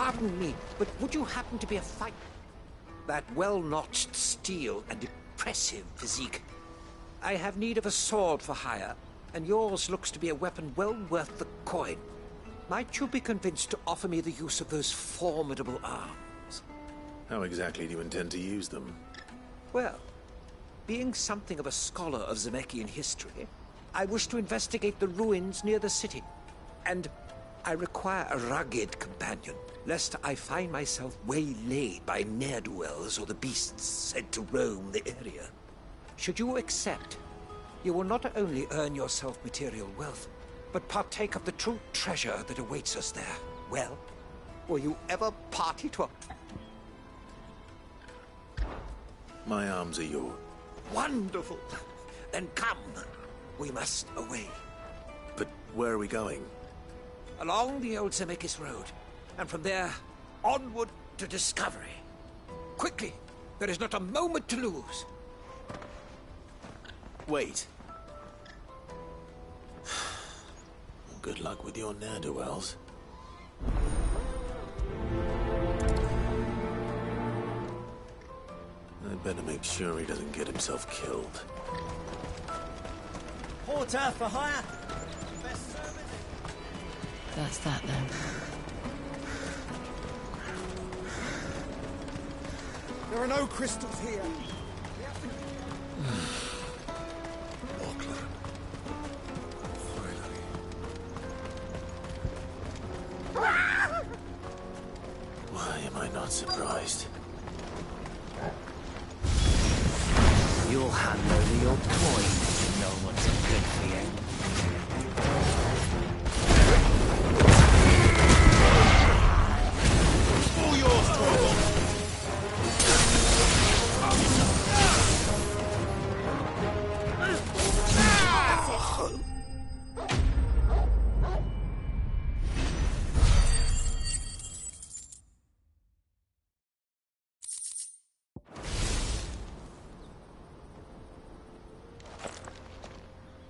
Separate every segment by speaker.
Speaker 1: Pardon me, but would you happen to be a fight? That well-notched steel and impressive physique. I have need of a sword for hire, and yours looks to be a weapon well worth the coin. Might you be convinced to offer me the use of those formidable arms?
Speaker 2: How exactly do you intend to use them?
Speaker 1: Well, being something of a scholar of Zemeckis history, I wish to investigate the ruins near the city. And I require a rugged companion, lest I find myself waylaid by ne'er-do-wells or the beasts said to roam the area. Should you accept, you will not only earn yourself material wealth, but partake of the true treasure that awaits us there. Well, will you ever party to a...
Speaker 2: My arms are yours.
Speaker 1: Wonderful! Then come. We must away.
Speaker 2: But where are we going?
Speaker 1: Along the old Zemeckis Road, and from there, onward to discovery. Quickly! There is not a moment to lose.
Speaker 2: Wait. Good luck with your ne'er-do-wells. I'd better make sure he doesn't get himself killed.
Speaker 3: Porter for hire. Best service.
Speaker 4: That's that then.
Speaker 3: There are no crystals here.
Speaker 2: Why am I not surprised?
Speaker 5: You'll hand over your coin if you know what's good for you.
Speaker 2: All yours, Torvald!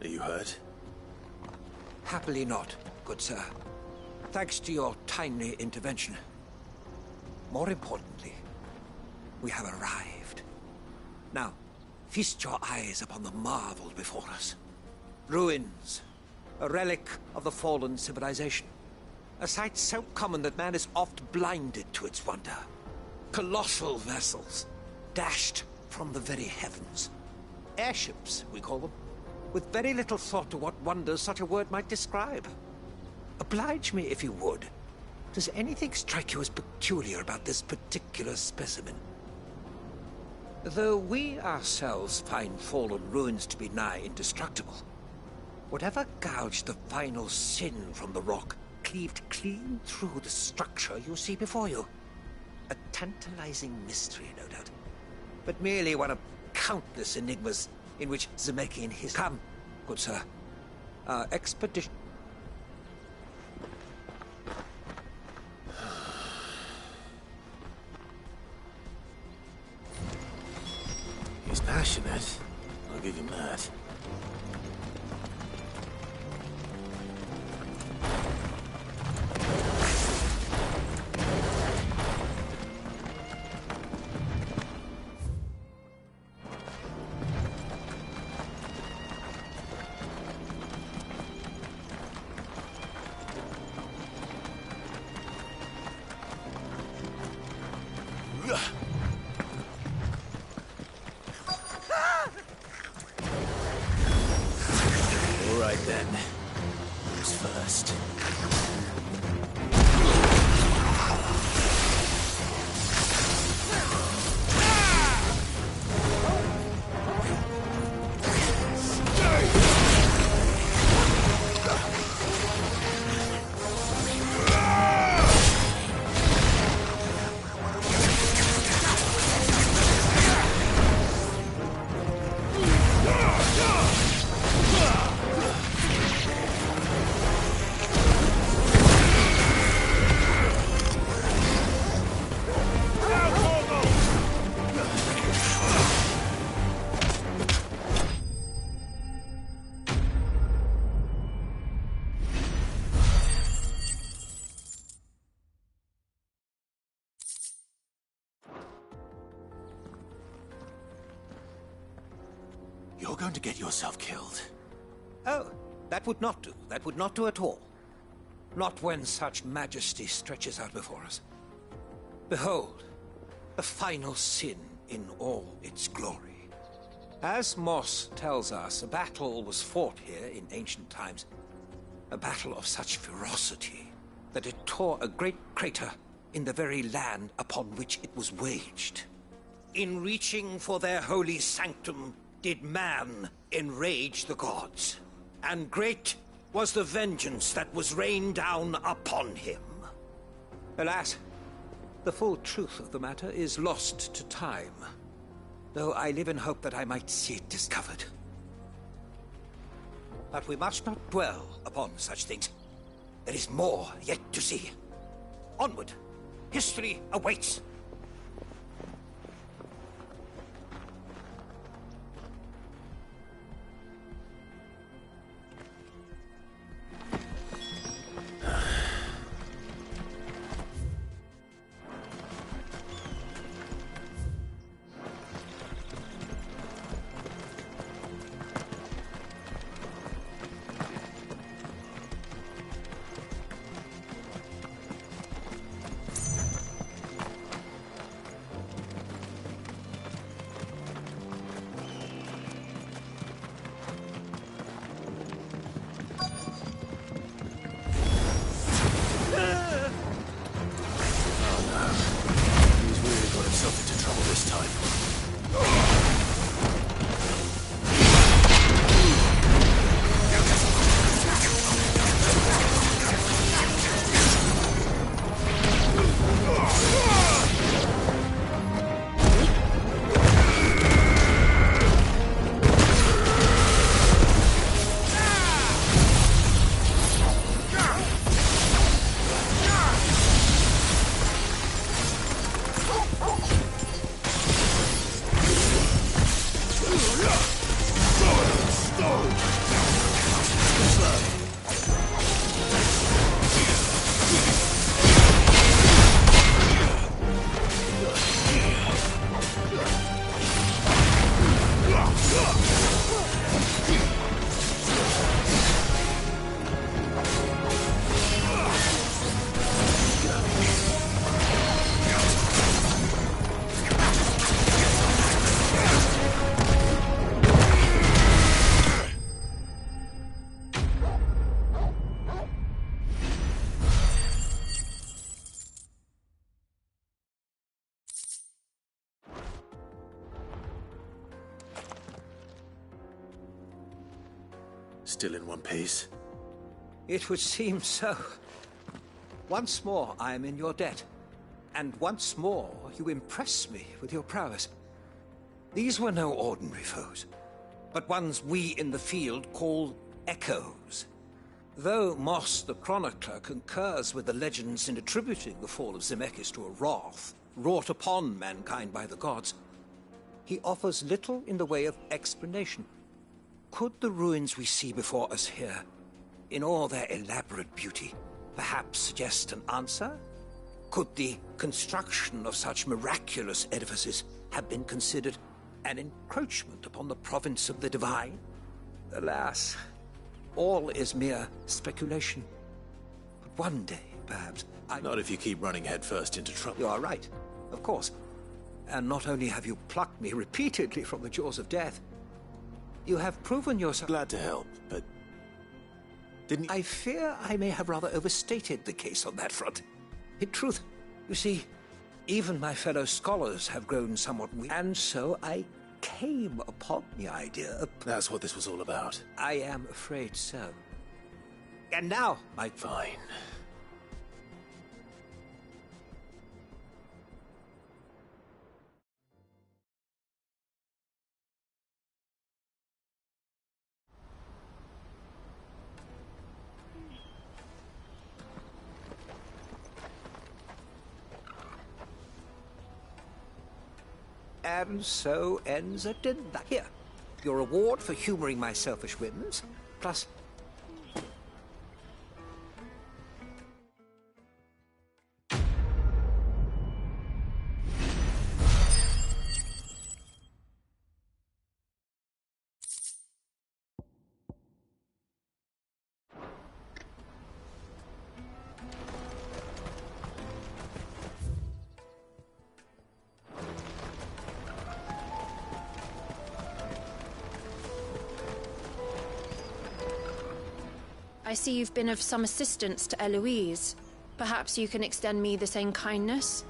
Speaker 2: Are you hurt?
Speaker 1: Happily not, good sir. Thanks to your timely intervention. More importantly, we have arrived. Now, feast your eyes upon the marvel before us. Ruins, a relic of the fallen civilization. A sight so common that man is oft blinded to its wonder. Colossal vessels, dashed from the very heavens. Airships, we call them, with very little thought to what wonders such a word might describe. Oblige me if you would. Does anything strike you as peculiar about this particular specimen? Though we ourselves find fallen ruins to be nigh indestructible, whatever gouged the final sin from the rock cleaved clean through the structure you see before you. A tantalizing mystery, no doubt, but merely one of countless enigmas in which Zemeckis and his... Come, good sir. Our expedition...
Speaker 2: He's passionate. I'll give him that. You're going to get yourself killed.
Speaker 1: Oh, that would not do. That would not do at all. Not when such majesty stretches out before us. Behold, the final sin in all its glory. As Moss tells us, a battle was fought here in ancient times. A battle of such ferocity that it tore a great crater in the very land upon which it was waged. In reaching for their holy sanctum, did man enrage the gods, and great was the vengeance that was rained down upon him. Alas, the full truth of the matter is lost to time, though I live in hope that I might see it discovered. But we must not dwell upon such things. There is more yet to see. Onward! History awaits!
Speaker 2: Still in one piece?
Speaker 1: It would seem so. Once more I am in your debt, and once more you impress me with your prowess. These were no ordinary foes, but ones we in the field call echoes. Though Moss the chronicler concurs with the legends in attributing the fall of Zemeckis to a wrath wrought upon mankind by the gods, he offers little in the way of explanation. Could the ruins we see before us here, in all their elaborate beauty, perhaps suggest an answer? Could the construction of such miraculous edifices have been considered an encroachment upon the province of the divine? Alas, all is mere speculation. But one day, perhaps,
Speaker 2: Not if you keep running headfirst into trouble.
Speaker 1: You are right, of course. And not only have you plucked me repeatedly from the jaws of death, you have proven yourself...
Speaker 2: Glad to help, but... Didn't...
Speaker 1: I fear I may have rather overstated the case on that front. In truth, you see, even my fellow scholars have grown somewhat weak, and so I came upon the idea of...
Speaker 2: That's what this was all about.
Speaker 1: I am afraid so. And now, my...
Speaker 2: Fine.
Speaker 1: And so ends a dinner. Here, your reward for humoring my selfish whims, plus...
Speaker 6: I see you've been of some assistance to Eloise. Perhaps you can extend me the same kindness?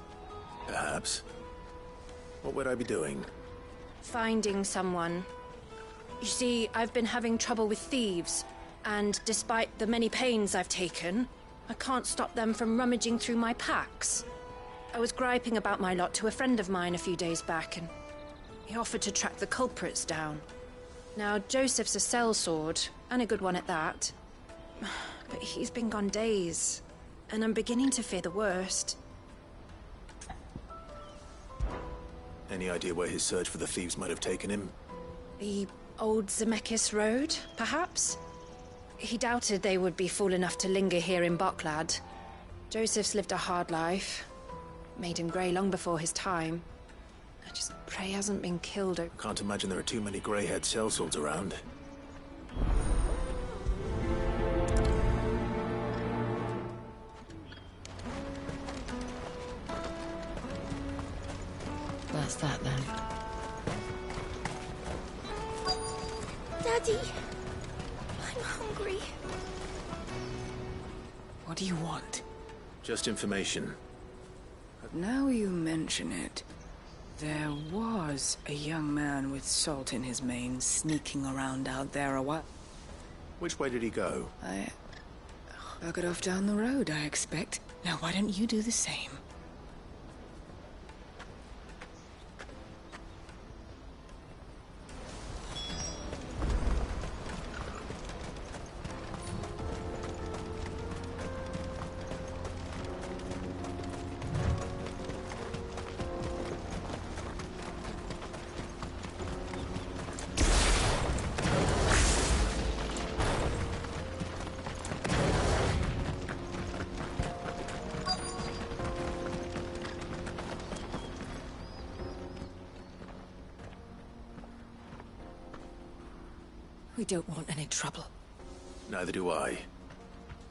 Speaker 2: Perhaps. What would I be doing?
Speaker 6: Finding someone. You see, I've been having trouble with thieves, and despite the many pains I've taken, I can't stop them from rummaging through my packs. I was griping about my lot to a friend of mine a few days back, and he offered to track the culprits down. Now, Joseph's a sellsword, and a good one at that. But he's been gone days, and I'm beginning to fear the worst.
Speaker 2: Any idea where his search for the thieves might have taken him?
Speaker 6: The old Zemeckis Road, perhaps? He doubted they would be fool enough to linger here in Boklad. Joseph's lived a hard life. Made him grey long before his time. I just pray he hasn't been killed or...
Speaker 2: Can't imagine there are too many grey-haired sellswords around.
Speaker 4: That's that then.
Speaker 7: Daddy, I'm hungry.
Speaker 8: What do you want?
Speaker 2: Just information.
Speaker 8: Now you mention it, there was a young man with salt in his mane sneaking around out there a while.
Speaker 2: Which way did he go?
Speaker 8: I got off down the road, I expect. Now why don't you do the same?
Speaker 4: We don't want any trouble.
Speaker 2: Neither do I.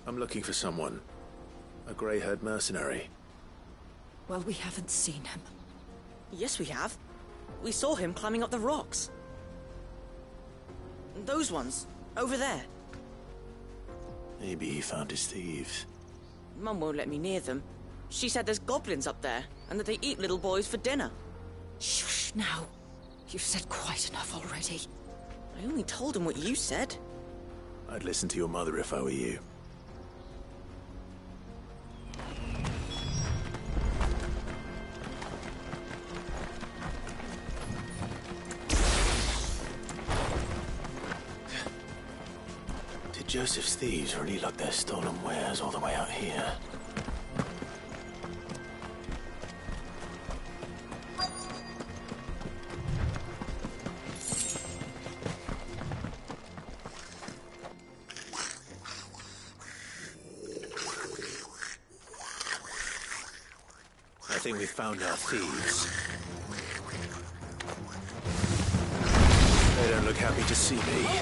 Speaker 2: I'm looking for someone. A grey-haired mercenary.
Speaker 4: Well, we haven't seen him.
Speaker 9: Yes, we have. We saw him climbing up the rocks. Those ones, over there.
Speaker 2: Maybe he found his thieves.
Speaker 9: Mum won't let me near them. She said there's goblins up there, and that they eat little boys for dinner.
Speaker 4: Shush now. You've said quite enough already.
Speaker 9: I only told him what you said.
Speaker 2: I'd listen to your mother if I were you. Did Joseph's thieves really lug their stolen wares all the way out here? I think we found our thieves. They don't look happy to see me.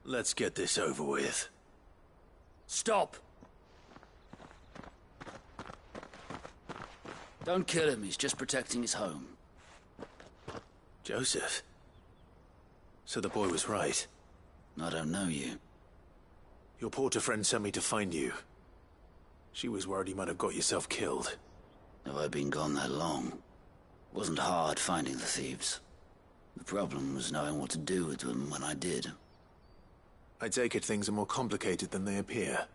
Speaker 2: Let's get this over with.
Speaker 5: Stop! Don't kill him, he's just protecting his home.
Speaker 2: Joseph? So the boy was right.
Speaker 5: I don't know you.
Speaker 2: Your porter friend sent me to find you. She was worried you might have got yourself killed.
Speaker 5: Have I been gone that long? Wasn't hard finding the thieves. The problem was knowing what to do with them when I did.
Speaker 2: I take it things are more complicated than they appear.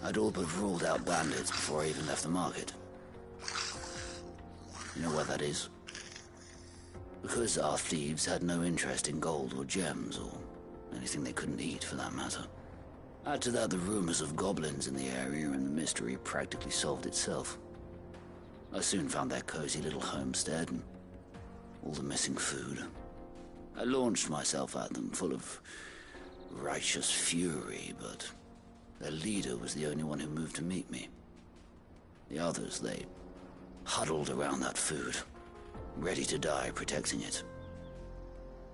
Speaker 5: I'd all but ruled out bandits before I even left the market. You know why that is? Because our thieves had no interest in gold or gems, or anything they couldn't eat for that matter. Add to that the rumors of goblins in the area, and the mystery practically solved itself. I soon found their cozy little homestead and all the missing food. I launched myself at them, full of righteous fury, but their leader was the only one who moved to meet me. The others, they huddled around that food, ready to die protecting it.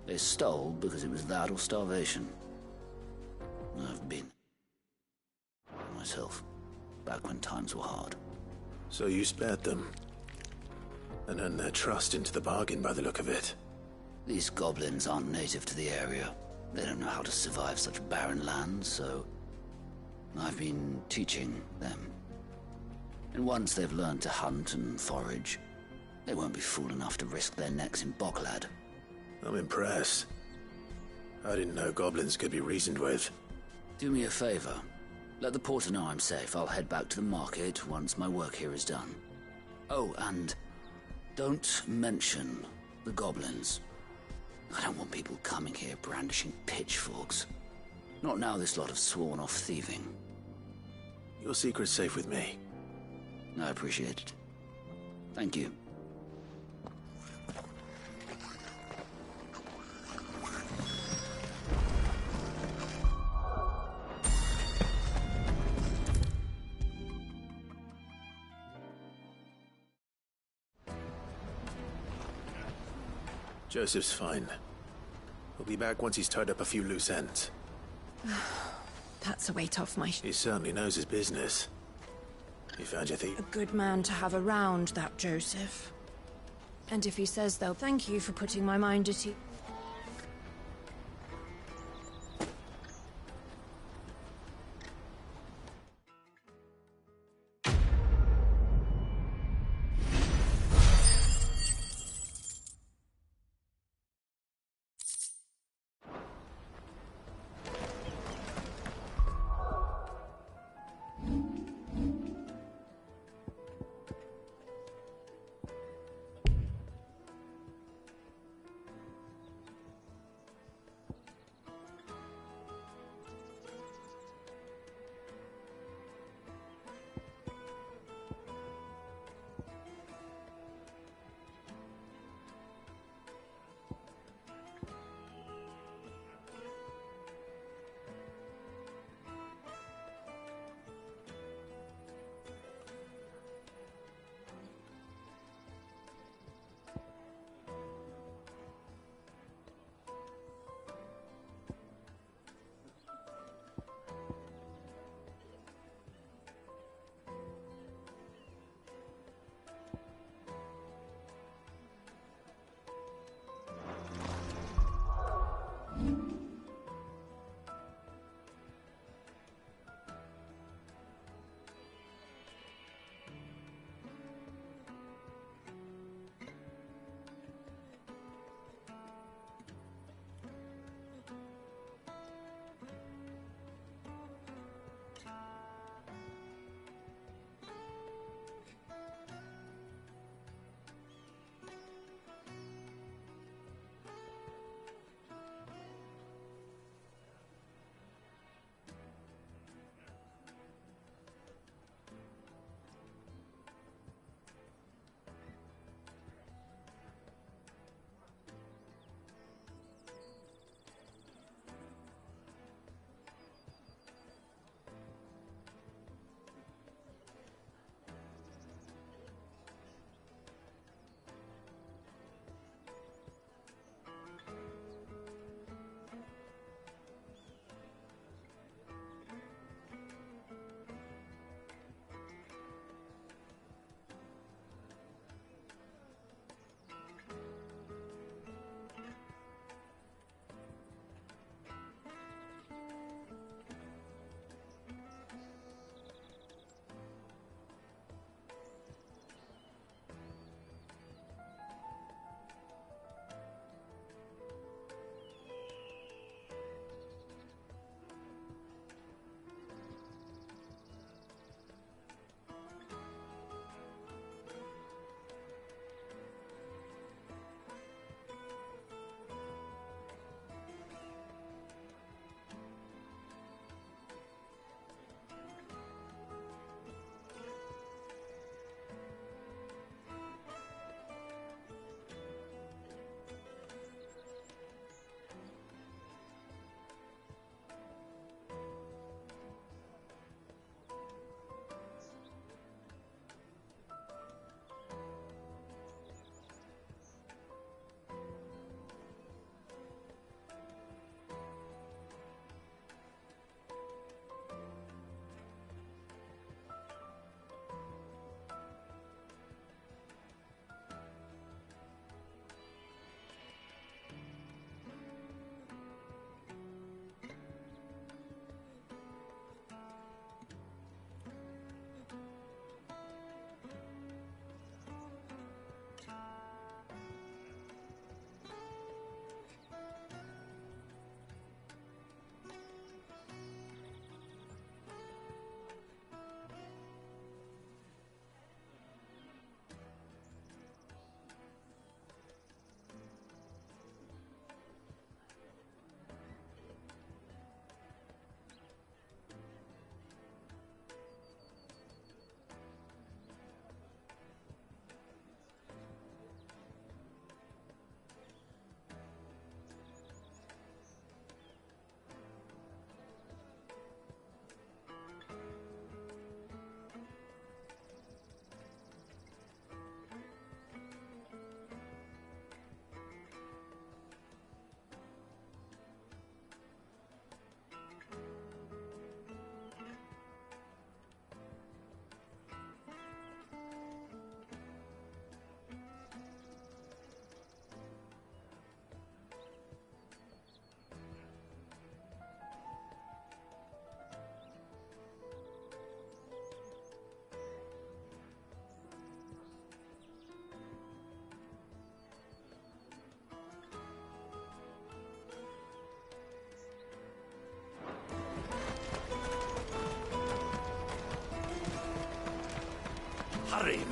Speaker 5: They stole because it was that or starvation. I've been myself, back when times were hard.
Speaker 2: So you spared them, and earned their trust into the bargain by the look of it.
Speaker 5: These goblins aren't native to the area. They don't know how to survive such barren lands, so I've been teaching them. And once they've learned to hunt and forage, they won't be fool enough to risk their necks in Bocklad.
Speaker 2: I'm impressed. I didn't know goblins could be reasoned with.
Speaker 5: Do me a favor. Let the porter know I'm safe. I'll head back to the market once my work here is done. Oh, and don't mention the goblins. I don't want people coming here brandishing pitchforks. Not now this lot have sworn off thieving.
Speaker 2: Your secret's safe with me.
Speaker 5: I appreciate it. Thank you.
Speaker 2: Joseph's fine. He'll be back once he's tied up a few loose ends.
Speaker 6: That's a weight off my
Speaker 2: He certainly knows his business. He found your thief.
Speaker 6: A good man to have around, that Joseph. And if he says they'll thank you for putting my mind at ease.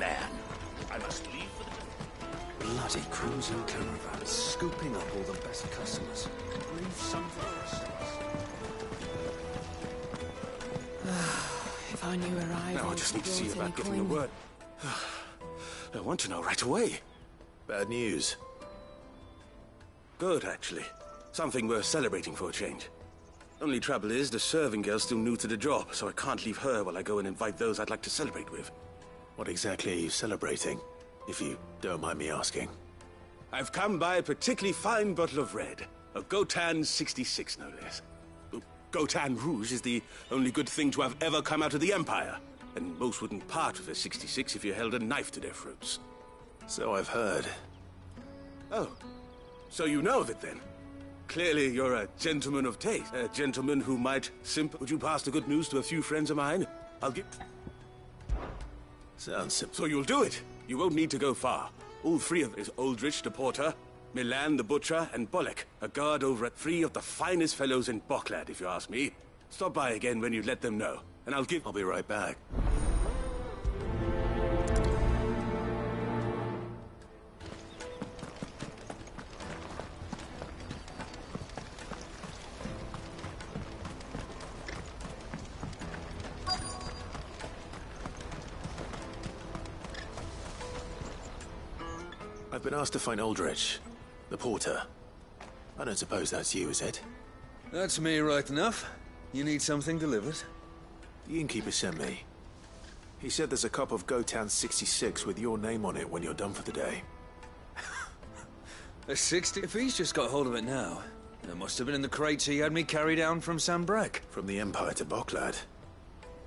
Speaker 10: man. I must leave for the... Bloody cruising caravan, scooping up all the best customers. Leave some for the rest of us.
Speaker 8: If I knew where I
Speaker 2: Now I just need to see about getting the word. I want to know right away. Bad news. Good, actually. Something worth celebrating for a change. Only trouble is, the serving girl's still new to the job, so I can't leave her while I go and invite those I'd like to celebrate with. What exactly are you celebrating, if you don't mind me asking? I've come by a particularly fine bottle of red. A Ff16, no less. Gotan Rouge is the only good thing to have ever come out of the Empire. And most wouldn't part with a 66 if you held a knife to their throats. So I've heard. Oh, so you know of it then? Clearly you're a gentleman of taste. A gentleman who might Would you pass the good news to a few friends of mine? I'll give... Sounds simple. So you'll do it. You won't need to go far. All three of us, Aldrich the porter, Milan the butcher, and Bolek, a guard over at 3 of the finest fellows in Boklad, if you ask me. Stop by again when you let them know, and I'll be right back. I've been asked to find Aldrich, the porter. I don't suppose that's you, is it?
Speaker 11: That's me right enough. You need something delivered?
Speaker 2: The innkeeper sent me. He said there's a cup of Gotan 66 with your name on it when you're done for the day.
Speaker 11: A 60? If he's just got hold of it now, it must have been in the crates he had me carry down from Sambrek.
Speaker 2: From the Empire to Boklad.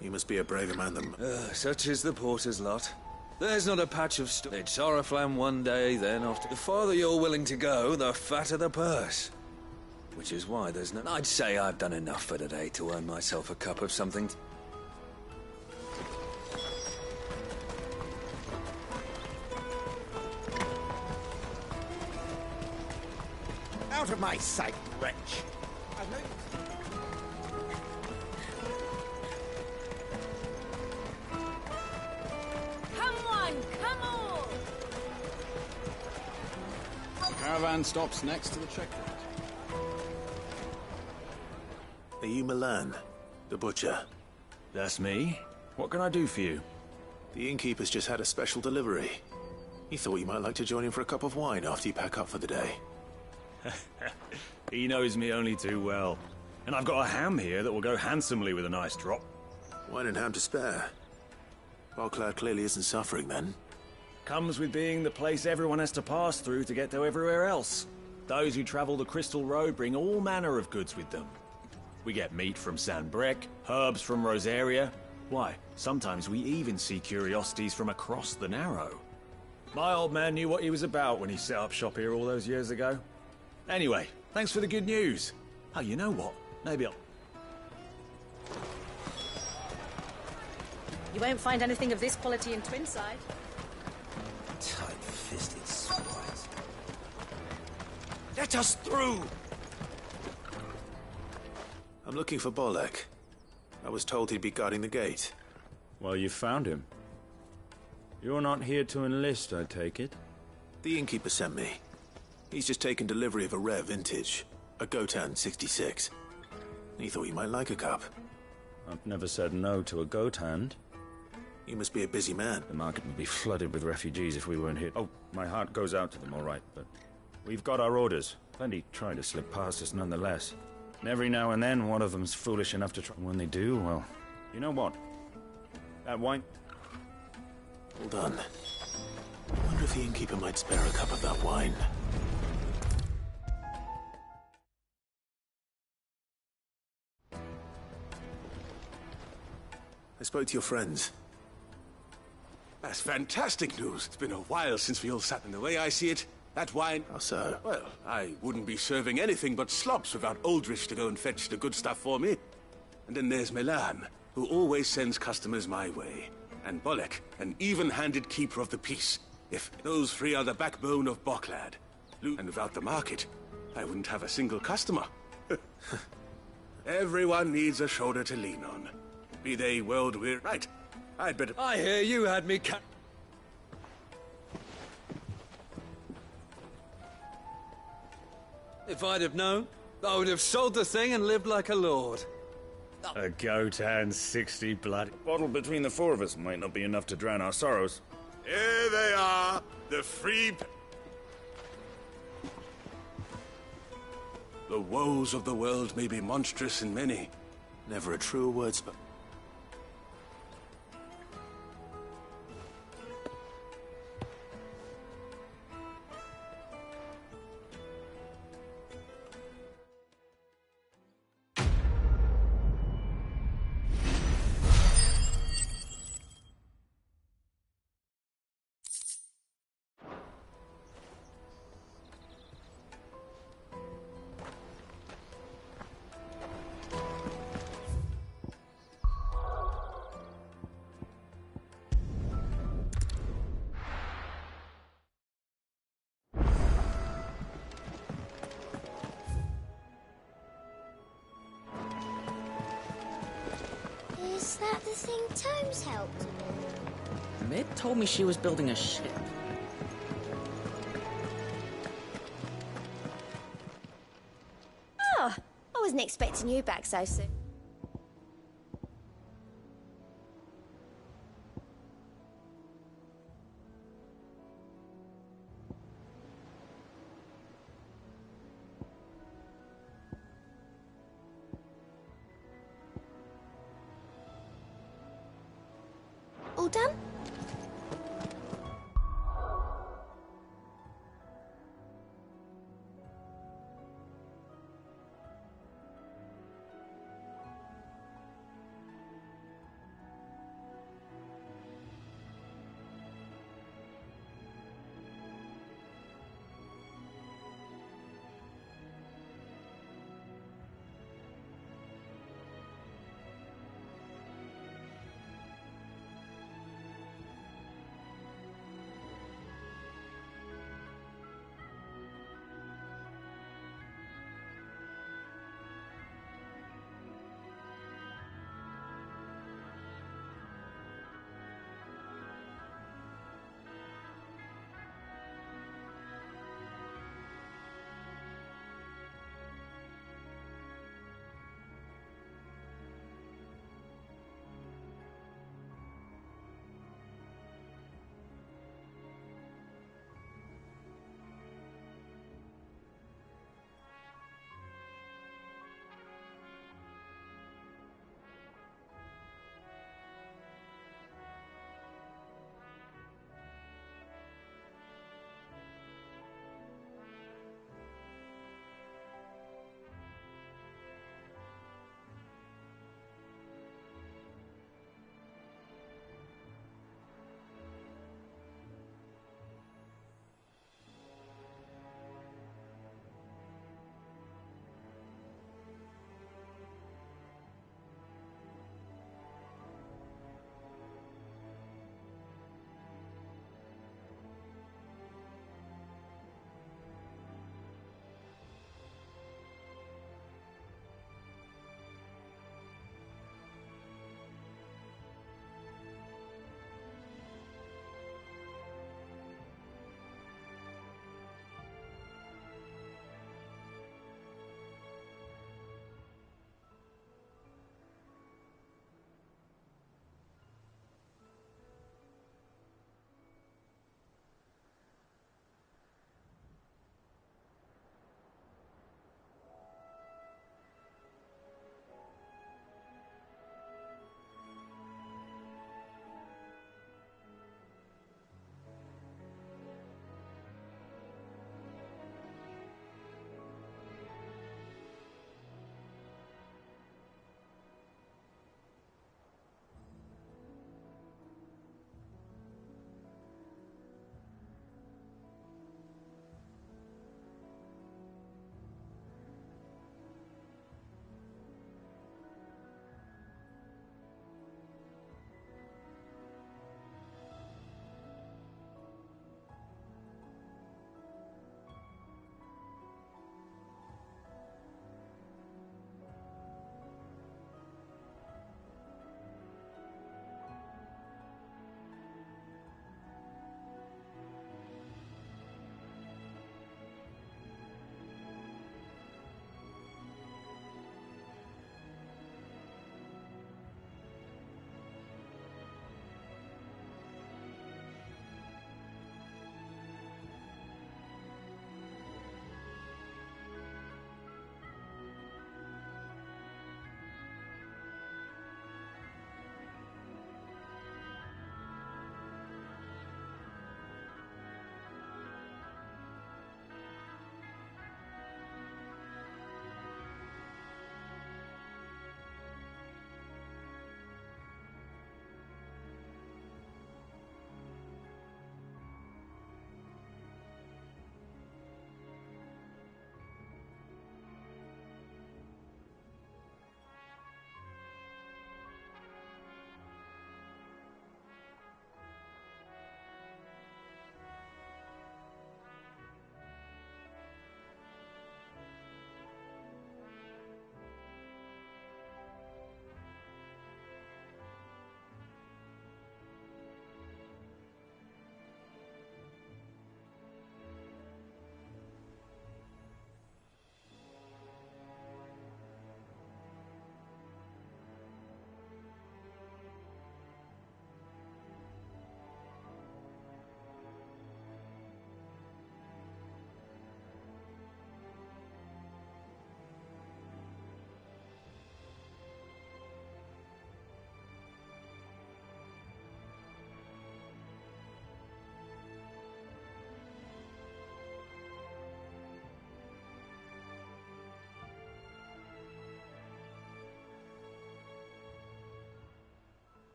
Speaker 2: You must be a braver man than...
Speaker 11: Such is the porter's lot. There's not a patch of It's Oriflamme one day, then after. The farther you're willing to go, the fatter the purse. Which is why there's no... I'd say I've done enough for today to earn myself a cup of something.
Speaker 3: Out of my sight, wretch!
Speaker 10: Caravan stops next to the checkpoint.
Speaker 2: Are you Milan, the butcher?
Speaker 12: That's me. What can I do for you?
Speaker 2: The innkeeper's just had a special delivery. He thought you might like to join him for a cup of wine after you pack up for the day.
Speaker 12: He knows me only too well. And I've got a ham here that will go handsomely with a nice drop.
Speaker 2: Wine and ham to spare. Boklad clearly isn't suffering then.
Speaker 12: Comes with being the place everyone has to pass through to get to everywhere else. Those who travel the Crystal Road bring all manner of goods with them. We get meat from Sanbrek, herbs from Rosaria. Why, sometimes we even see curiosities from across the Narrow. My old man knew what he was about when he set up shop here all those years ago. Anyway, thanks for the good news. Oh, you know what? Maybe I'll...
Speaker 4: You won't find anything of this quality in Twinside.
Speaker 3: Tight-fisted swines. Let us through!
Speaker 2: I'm looking for Bolek. I was told he'd be guarding the gate.
Speaker 12: Well, you found him. You're not here to enlist, I take it?
Speaker 2: The innkeeper sent me. He's just taken delivery of a rare vintage, a Gotan 66. He thought you might like a cup.
Speaker 12: I've never said no to a goat hand.
Speaker 2: You must be a busy man.
Speaker 12: The market would be flooded with refugees if we weren't here. Oh, my heart goes out to them, all right, but we've got our orders. Plenty try to slip past us nonetheless. And every now and then, one of them's foolish enough to try. When they do, well, you know what? That wine...
Speaker 2: Hold on. I wonder if the innkeeper might spare a cup of that wine. I spoke to your friends.
Speaker 13: That's fantastic news. It's been a while since we all sat in. The way I see it, that wine...
Speaker 2: How so?
Speaker 13: Well, I wouldn't be serving anything but slops without Aldrich to go and fetch the good stuff for me. And then there's Milan, who always sends customers my way. And Bolek, an even-handed keeper of the peace. If those three are the backbone of Boklad. And without the market, I wouldn't have a single customer. Everyone needs a shoulder to lean on. Be they world-weary. Right. I'd better...
Speaker 11: I hear you had me If I'd have known, I would have sold the thing and lived like a lord.
Speaker 12: A goat and 60 blood.
Speaker 14: Bottle between the four of us might not be enough to drown our sorrows.
Speaker 13: Here they are, the free... The woes of the world may be monstrous in many.
Speaker 10: Never a truer word spoken.
Speaker 7: Is that the thing Tomes helped?
Speaker 9: Mid told me she was building a ship.
Speaker 7: Oh, I wasn't expecting you back so soon. All done?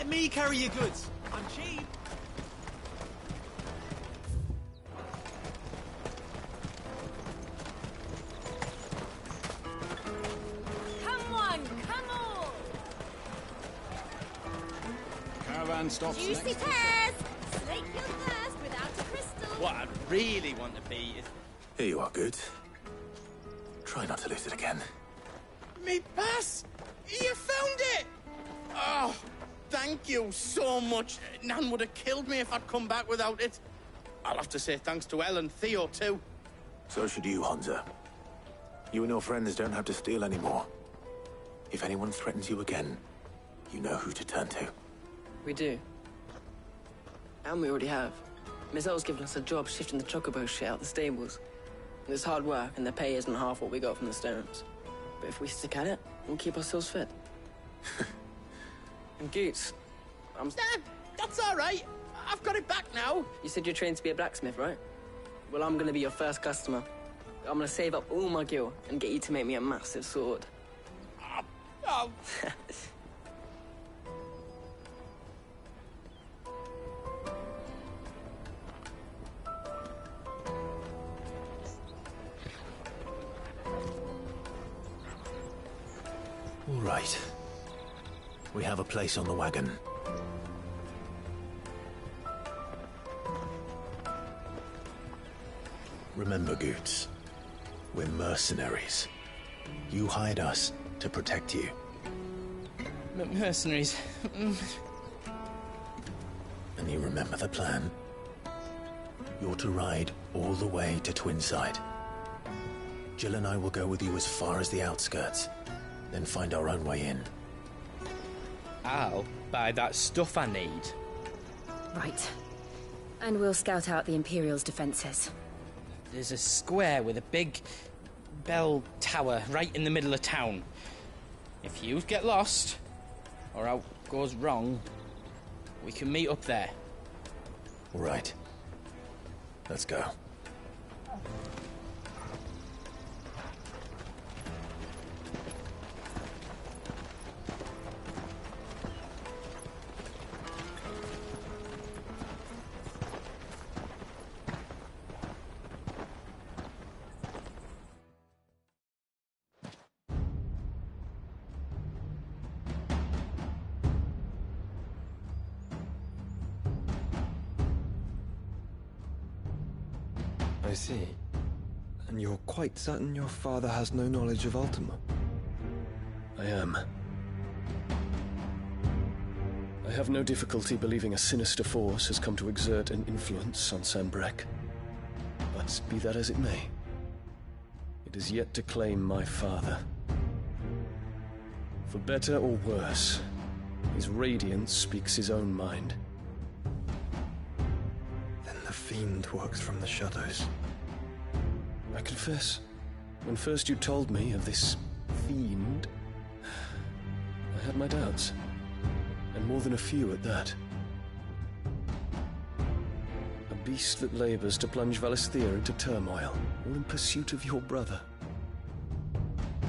Speaker 15: Let me carry your goods. I'm cheap.
Speaker 4: Come on, come on!
Speaker 12: Caravan stops
Speaker 4: Juicy
Speaker 12: next.
Speaker 4: pears! Slake your thirst without a crystal.
Speaker 15: What I really want to be is...
Speaker 10: Here you are, good. Try not to lose it again.
Speaker 3: Me pass! You found it! Oh, thank you so much. Nan would have killed me if I'd come back without it. I'll have to say thanks to Elle and Theo, too.
Speaker 10: So should you, Hansa. You and your friends don't have to steal anymore. If anyone threatens you again, you know who to turn to.
Speaker 16: We do. And we already have. Miss L's given us a job shifting the chocobo shit out the stables. It's hard work, and the pay isn't half what we got from the Stones. But if we stick at it, we'll keep ourselves fit. And Goots,
Speaker 3: that's all right. I've got it back now.
Speaker 16: You said you're trained to be a blacksmith, right? Well, I'm gonna be your first customer. I'm gonna save up all my gil and get you to make me a massive sword.
Speaker 3: Oh.
Speaker 10: All right. We have a place on the wagon. Remember, Goots, we're mercenaries. You hired us to protect you.
Speaker 15: Mercenaries.
Speaker 10: And you remember the plan? You're to ride all the way to Twinside. Jill and I will go with you as far as the outskirts, then find our own way in.
Speaker 15: I'll buy that stuff I need.
Speaker 4: Right. And we'll scout out the Imperial's defenses.
Speaker 15: There's a square with a big bell tower right in the middle of town. If you get lost, or out goes wrong, we can meet up there.
Speaker 10: All right. Let's go.
Speaker 17: I see. And you're quite certain your father has no knowledge of Ultima?
Speaker 18: I am. I have no difficulty believing a sinister force has come to exert an influence on Sanbreque. But be that as it may, it is yet to claim my father. For better or worse, his radiance speaks his own mind.
Speaker 17: Then the fiend works from the shadows.
Speaker 18: I confess, when first you told me of this fiend, I had my doubts. And more than a few at that. A beast that labors to plunge Valisthea into turmoil, all in pursuit of your brother.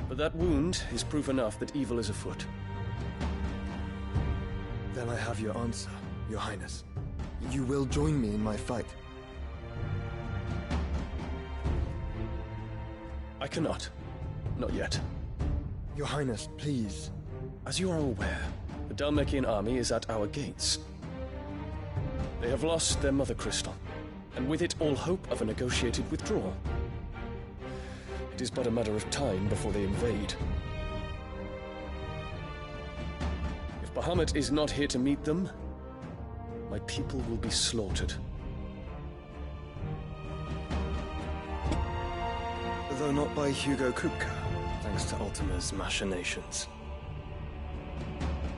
Speaker 18: But that wound is proof enough that evil is afoot.
Speaker 17: Then I have your answer, Your Highness. You will join me in my fight.
Speaker 18: I cannot. Not yet.
Speaker 17: Your Highness, please.
Speaker 18: As you are aware, the Dalmekian army is at our gates. They have lost their mother crystal, and with it all hope of a negotiated withdrawal. It is but a matter of time before they invade. If Bahamut is not here to meet them, my people will be slaughtered.
Speaker 17: Though not by Hugo Kupka, thanks to Ultima's machinations.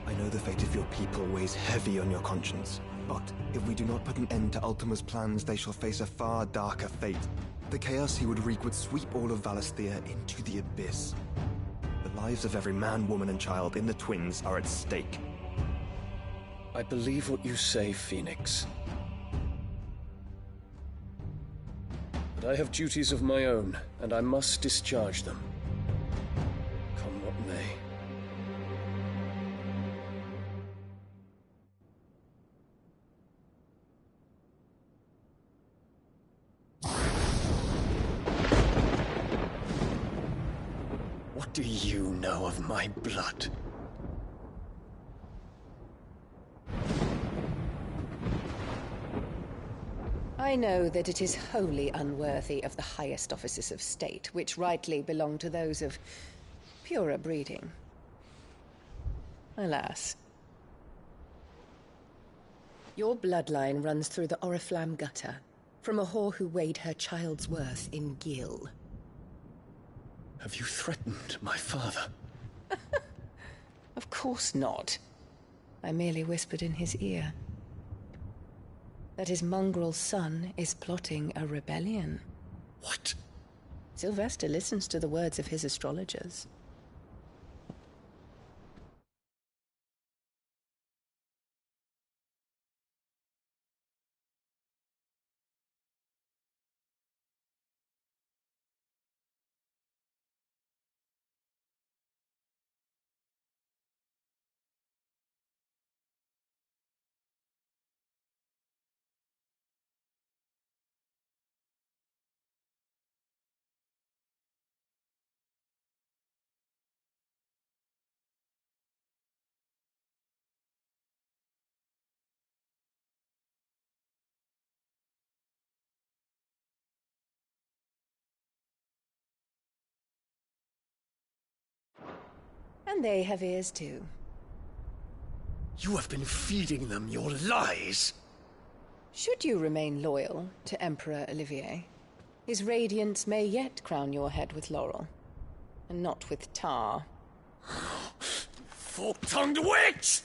Speaker 17: I know the fate of your people weighs heavy on your conscience, but if we do not put an end to Ultima's plans, they shall face a far darker fate. The chaos he would wreak would sweep all of Valisthea into the abyss. The lives of every man, woman, and child in the Twins are at stake.
Speaker 18: I believe what you say, Phoenix. But I have duties of my own, and I must discharge them. Come what may. do you know of my blood?
Speaker 19: I know that it is wholly unworthy of the highest offices of state, which rightly belong to those of purer breeding. Alas. Your bloodline runs through the Oriflamme gutter, from a whore who weighed her child's worth in gil.
Speaker 18: Have you threatened my father?
Speaker 19: Of course not. I merely whispered in his ear that his mongrel son is plotting a rebellion.
Speaker 18: What?
Speaker 19: Sylvester listens to the words of his astrologers. And they have ears too.
Speaker 18: You have been feeding them your lies!
Speaker 19: Should you remain loyal to Emperor Olivier, his radiance may yet crown your head with laurel, and not with tar.
Speaker 18: Fork-tongued witch!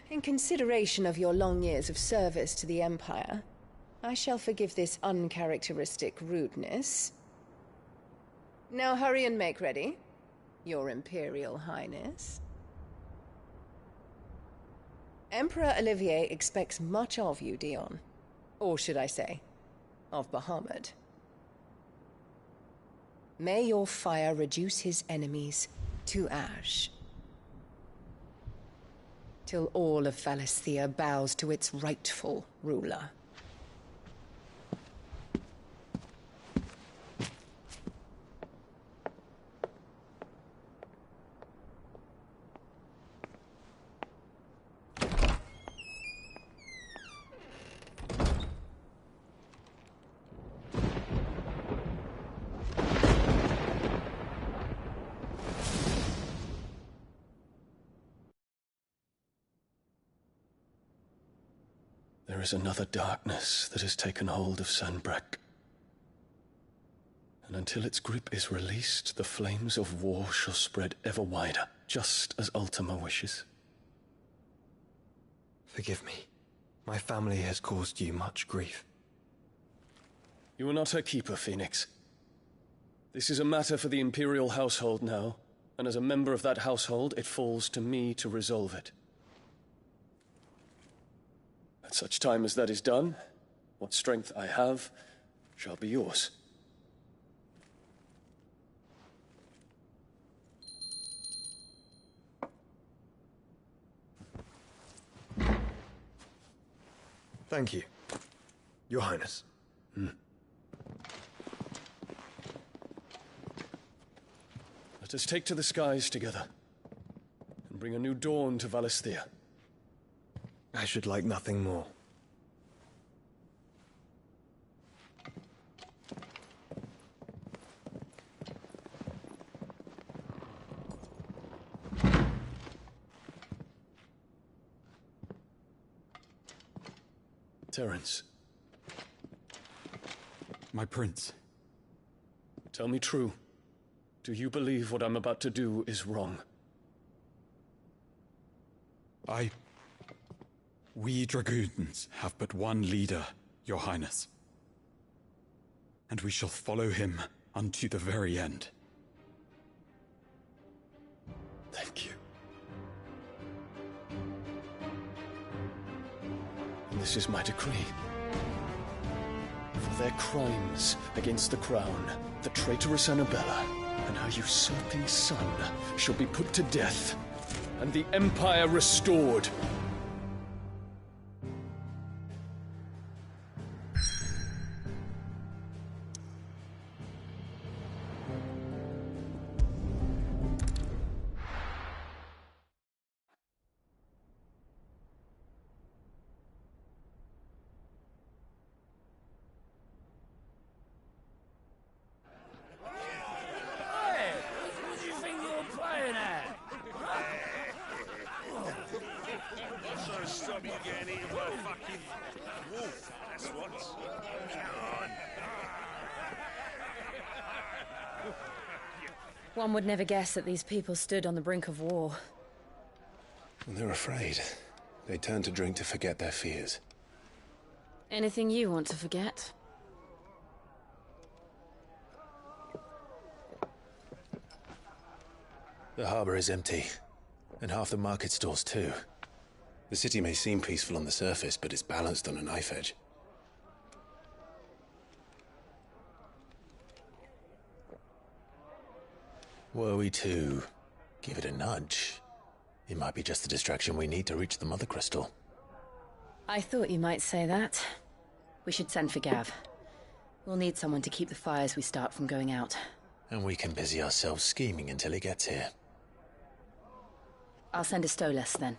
Speaker 19: In consideration of your long years of service to the Empire, I shall forgive this uncharacteristic rudeness. Now hurry and make ready, Your Imperial Highness. Emperor Olivier expects much of you, Dion. Or should I say, of Bahamut. May your fire reduce his enemies to ash, till all of Valisthea bows to its rightful ruler.
Speaker 18: There is another darkness that has taken hold of Sanbreque. And until its grip is released, the flames of war shall spread ever wider, just as Ultima wishes.
Speaker 17: Forgive me. My family has caused you much grief.
Speaker 18: You are not her keeper, Phoenix. This is a matter for the Imperial household now, and as a member of that household, it falls to me to resolve it. At such time as that is done, what strength I have shall be yours.
Speaker 17: Thank you, Your Highness.
Speaker 18: Let us take to the skies together, and bring a new dawn to Valisthea.
Speaker 17: I should like nothing more.
Speaker 18: Terence.
Speaker 20: My prince.
Speaker 18: Tell me true. Do you believe what I'm about to do is wrong?
Speaker 20: We dragoons have but one leader, Your Highness. And we shall follow him unto the very end.
Speaker 18: Thank you. And this is my decree. For their crimes against the crown, the traitorous Annabella and her usurping son shall be put to death, and the Empire restored.
Speaker 4: One would never guess that these people stood on the brink of war.
Speaker 10: They're afraid. They turn to drink to forget their fears.
Speaker 4: Anything you want to forget?
Speaker 10: The harbor is empty, and half the market stalls too. The city may seem peaceful on the surface, but it's balanced on a knife edge. Were we to give it a nudge, it might be just the distraction we need to reach the Mother Crystal.
Speaker 4: I thought you might say that. We should send for Gav. We'll need someone to keep the fires we start from going out.
Speaker 10: And we can busy ourselves scheming until he gets here.
Speaker 4: I'll send a Stolas then.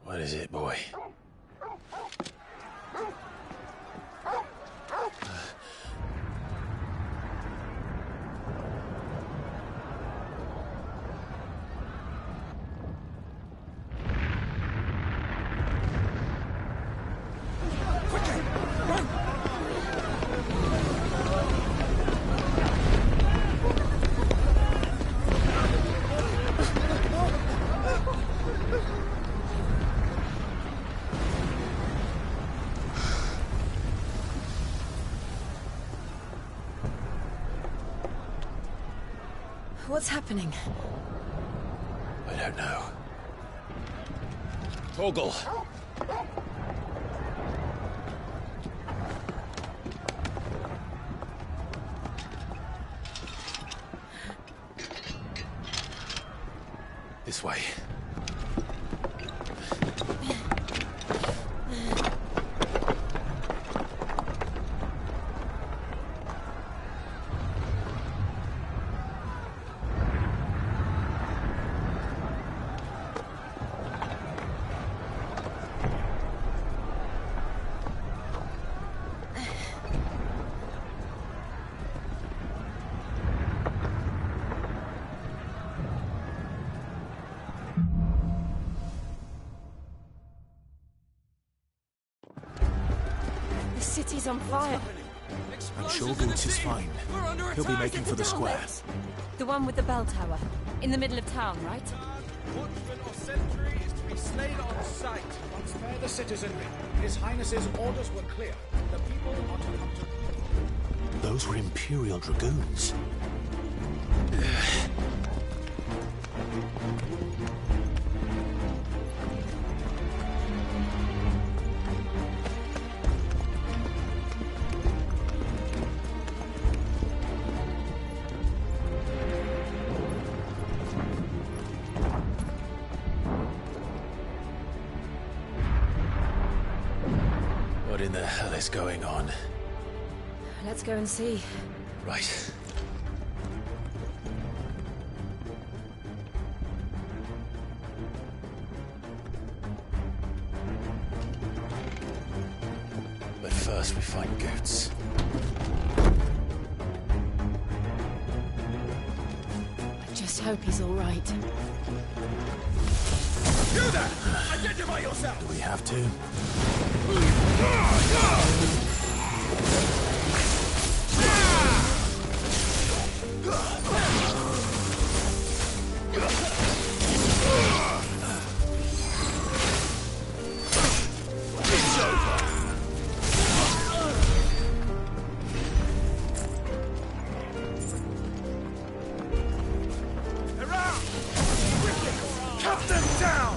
Speaker 10: What is it, boy?
Speaker 4: What's happening?
Speaker 10: I don't know. Torgal! This way.
Speaker 6: The city's on fire.
Speaker 10: I'm sure Boots is fine. He'll be making for the square.
Speaker 4: The one with the bell tower. In the middle of town, right?
Speaker 21: Watchman or sentry is to be slain on sight. But spare the citizenry. His Highness's orders were clear. The people are to come to...
Speaker 10: Those were Imperial Dragoons. What in the hell is going on?
Speaker 4: Let's go and see.
Speaker 10: Right. But first we find Goots.
Speaker 4: I just hope he's all right.
Speaker 21: You there! Identify yourself!
Speaker 10: Do we have to?
Speaker 21: Cut them down!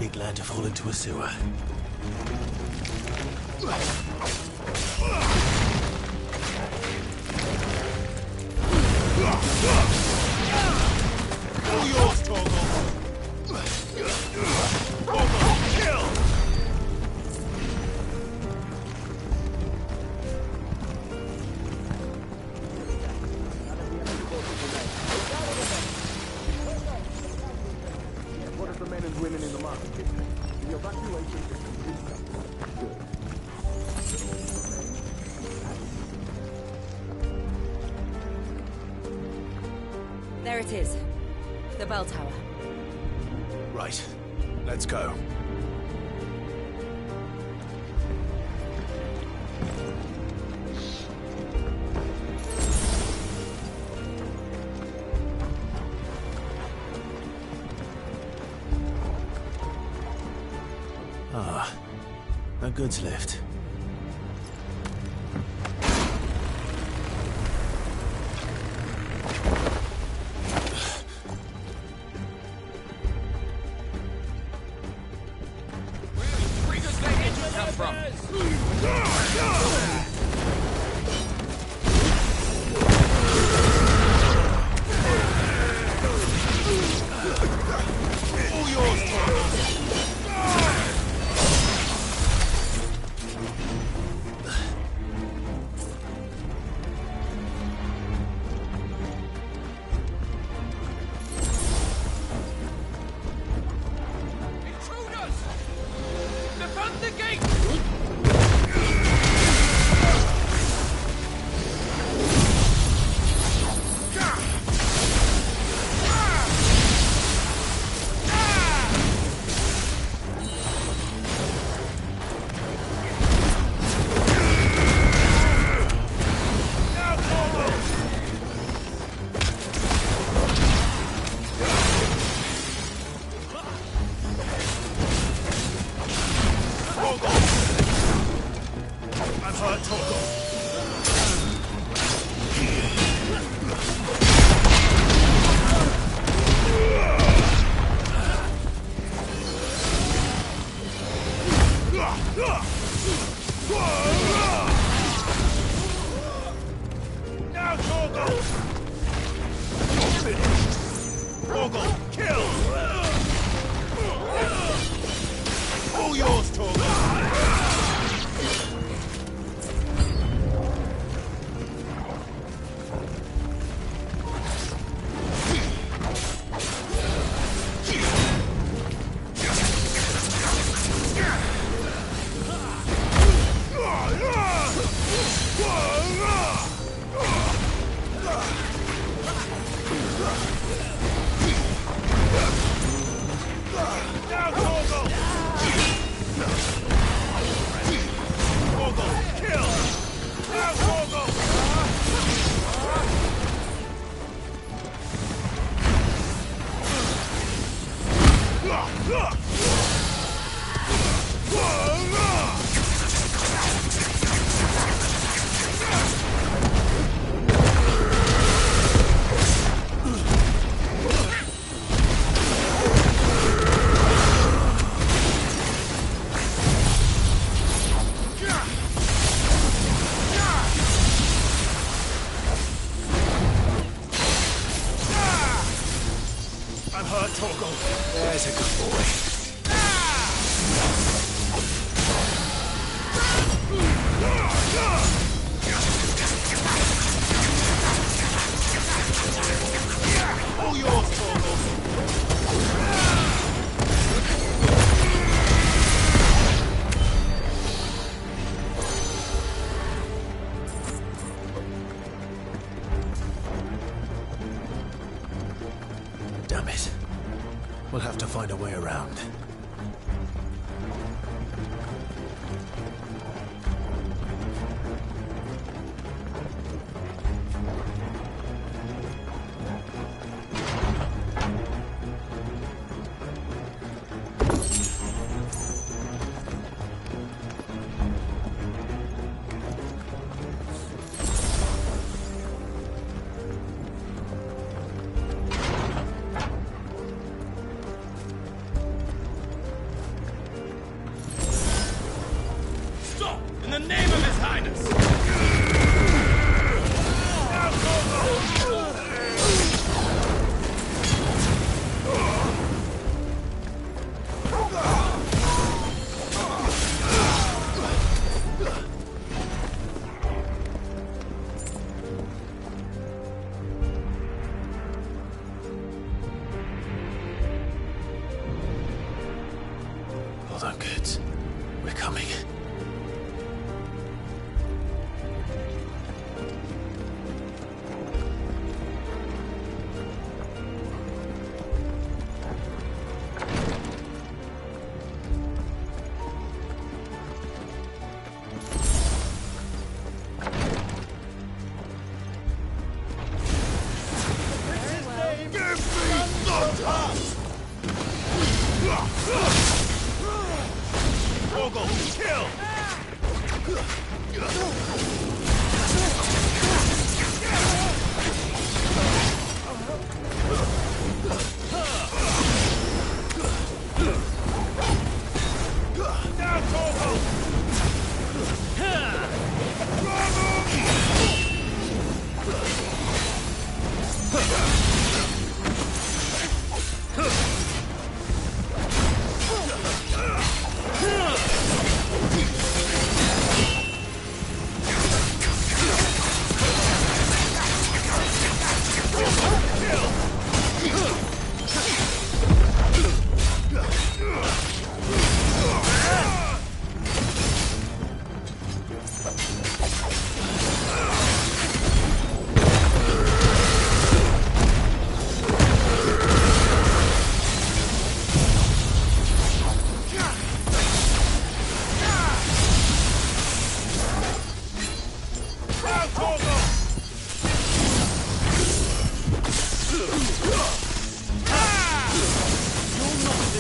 Speaker 10: be glad to fall into a sewer.
Speaker 21: All yours, Torgal! Torgal, kill!
Speaker 1: What of the men and women in the market district? The evacuation is complete. Good.
Speaker 4: There it is. The bell tower.
Speaker 10: Right. Let's go. Ah, a goods lift. There's a good boy.
Speaker 21: All yours, Torgal!
Speaker 10: Damn it. We'll have to find a way around.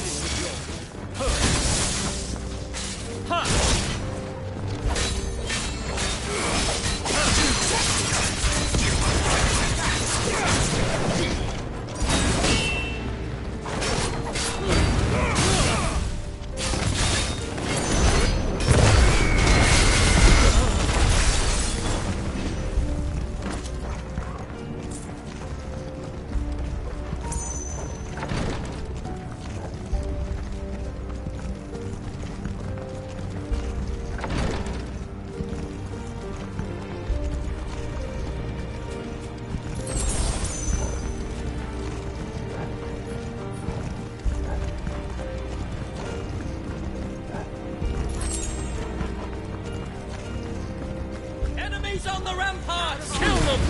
Speaker 12: finish the job. Ha!
Speaker 15: Enemies on the ramparts! Kill them!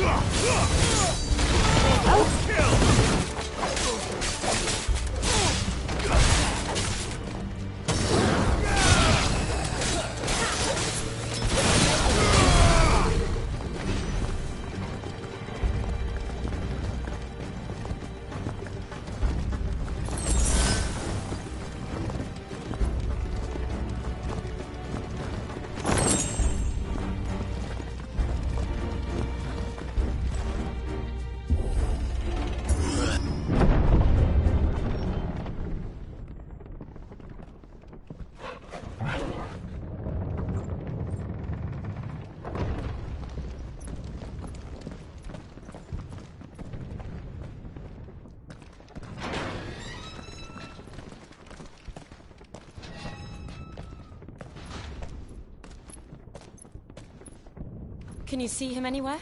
Speaker 5: Can you see him anywhere?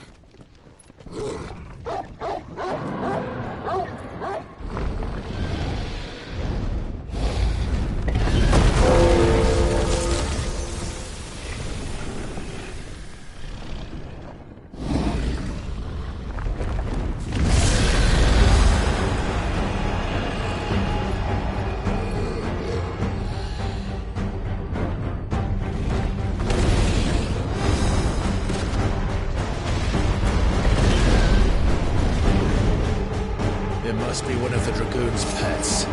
Speaker 10: It must be one of the Dragoon's pets.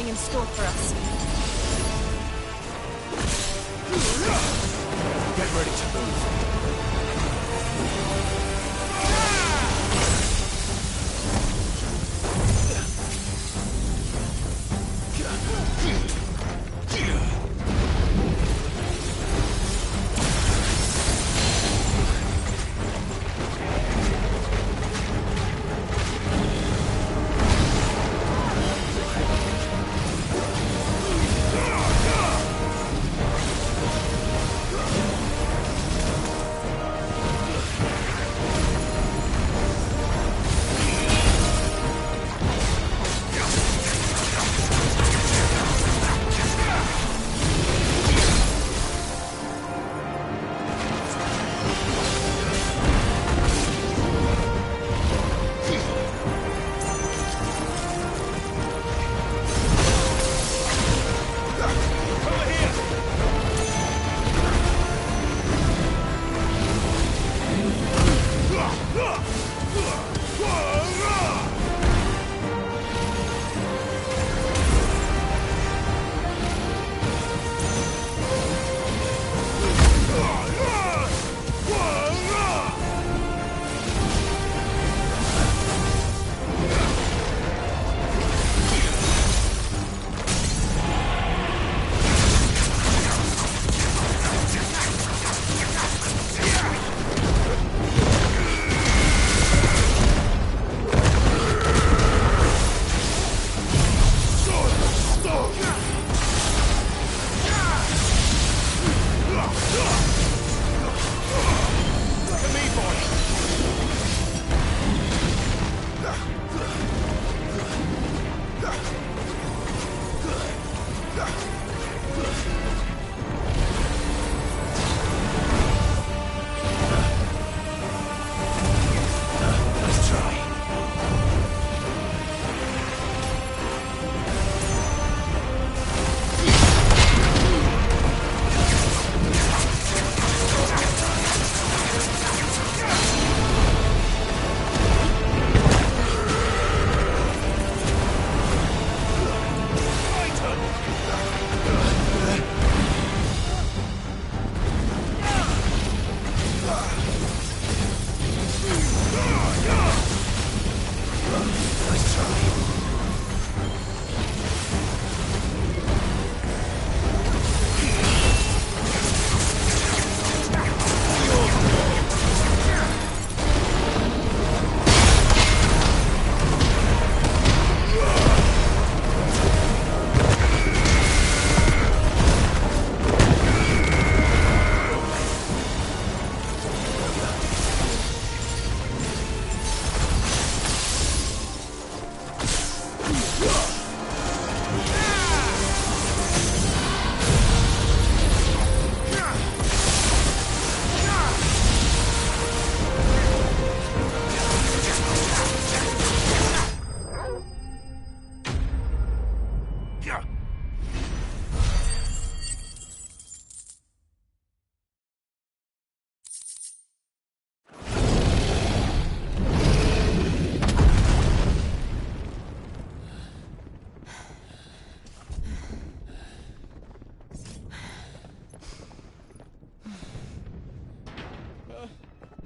Speaker 5: In store for us.
Speaker 12: Get ready to move.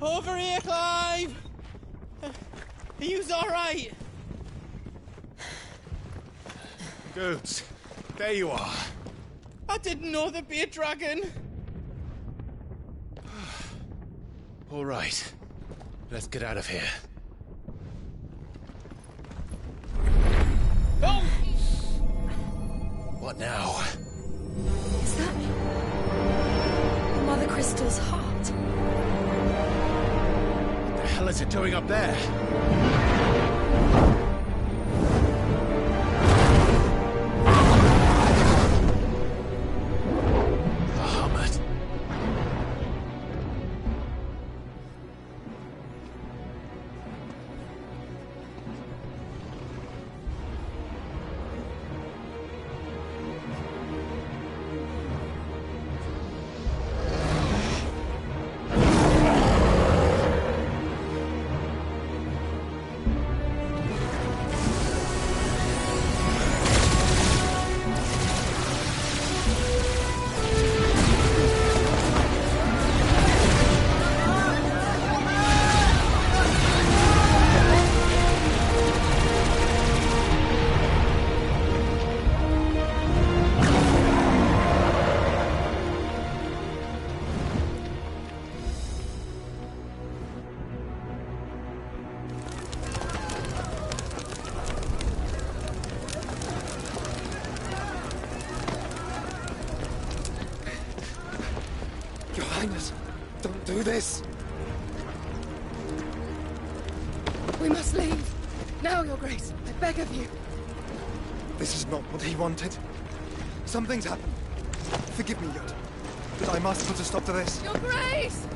Speaker 15: Over here, Clive! Are you alright?
Speaker 12: Goods, there you are.
Speaker 15: I didn't know there'd be a dragon.
Speaker 12: All right, let's get out of here.
Speaker 15: Oh!
Speaker 12: What now?
Speaker 4: Is that Mother Crystal's heart?
Speaker 12: What the hell is it doing up there?
Speaker 17: Don't do this!
Speaker 8: We must leave. Now, Your Grace. I beg of you.
Speaker 17: This is not what he wanted. Something's happened. Forgive me, Yod, but I must put a stop to this.
Speaker 8: Your Grace!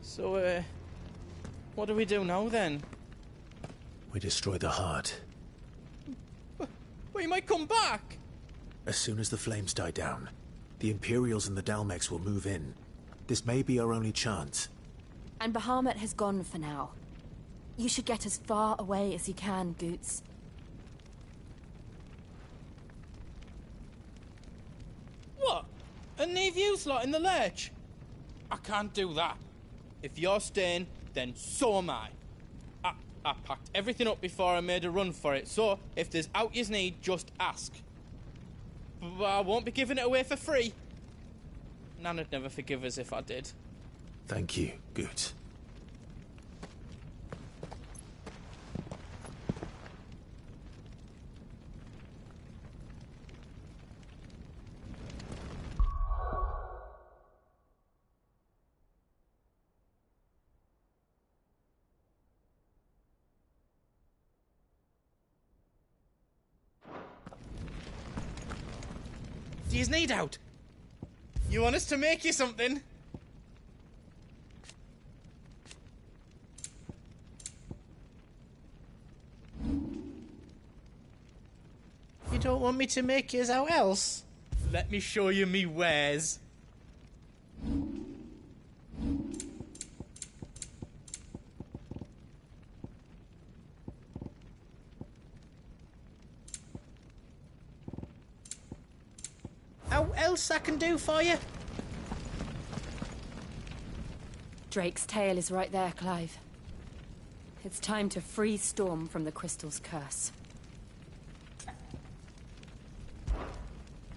Speaker 15: So, what do we do now, then?
Speaker 10: We destroy the heart.
Speaker 15: Well, you might come back!
Speaker 10: As soon as the flames die down, the Imperials and the Dalmex will move in. This may be our only chance.
Speaker 5: And Bahamut has gone for now. You should get as far away as you can, Goots.
Speaker 15: What? And leave you lot in the lurch? I can't do that. If you're staying, then so am I. I packed everything up before I made a run for it, so if there's out you need, just ask. But I won't be giving it away for free. Nan'd never forgive us if I did.
Speaker 10: Thank you, Goots.
Speaker 15: Do you need out? You want us to make you something? don't want me to make yous out else? Let me show you me wares. How else I can do for you?
Speaker 5: Drake's tail is right there, Clive. It's time to free Storm from the crystal's curse.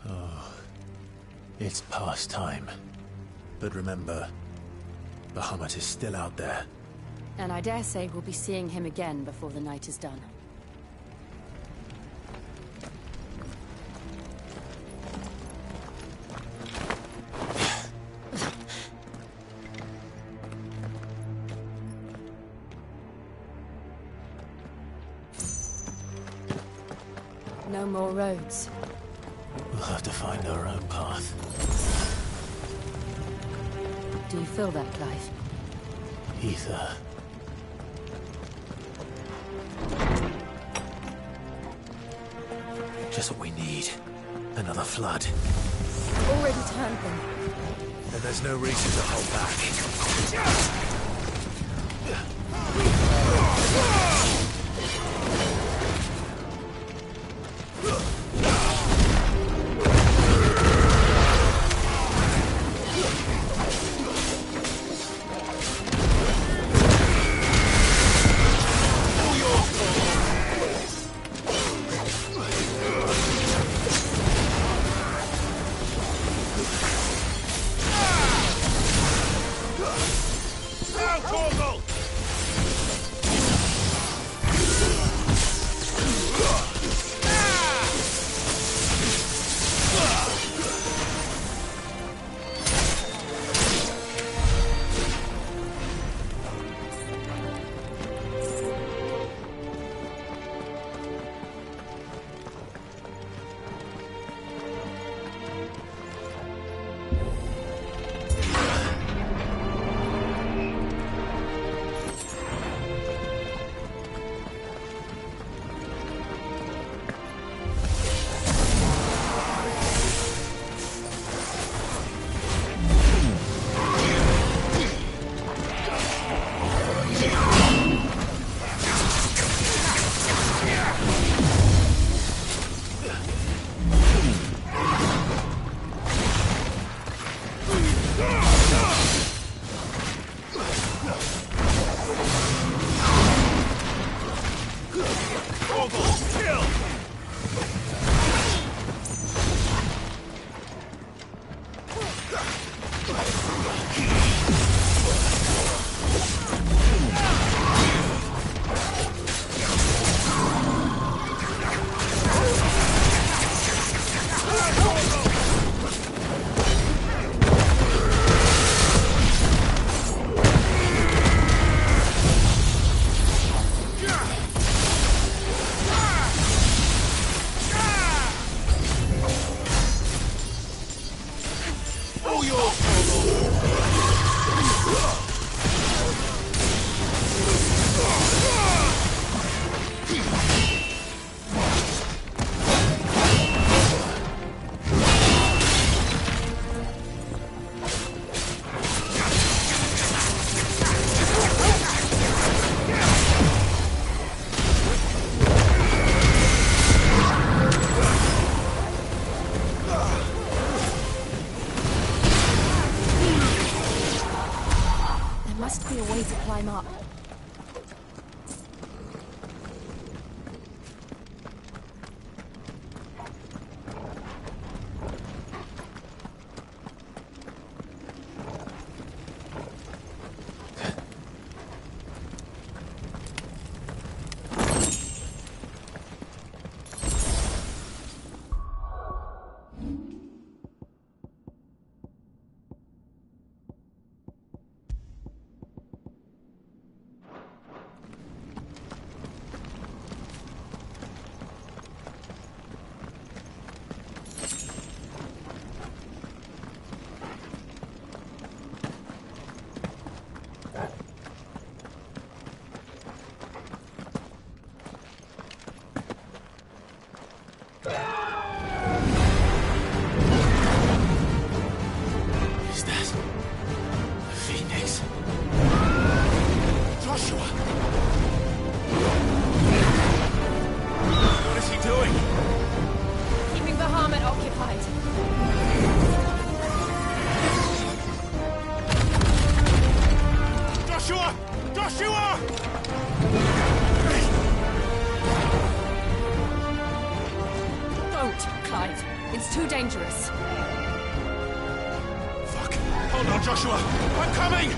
Speaker 10: Oh, it's past time. But remember, Bahamut is still out there.
Speaker 5: And I dare say we'll be seeing him again before the night is done. No more roads.
Speaker 10: We'll have to find our own path.
Speaker 5: Do you feel that, Clive?
Speaker 10: Ether. Just what we need. Another flood.
Speaker 5: Already turned them.
Speaker 10: Then there's no reason to hold back.
Speaker 5: Must be a way to climb up.
Speaker 13: Hold on, Joshua! I'm coming!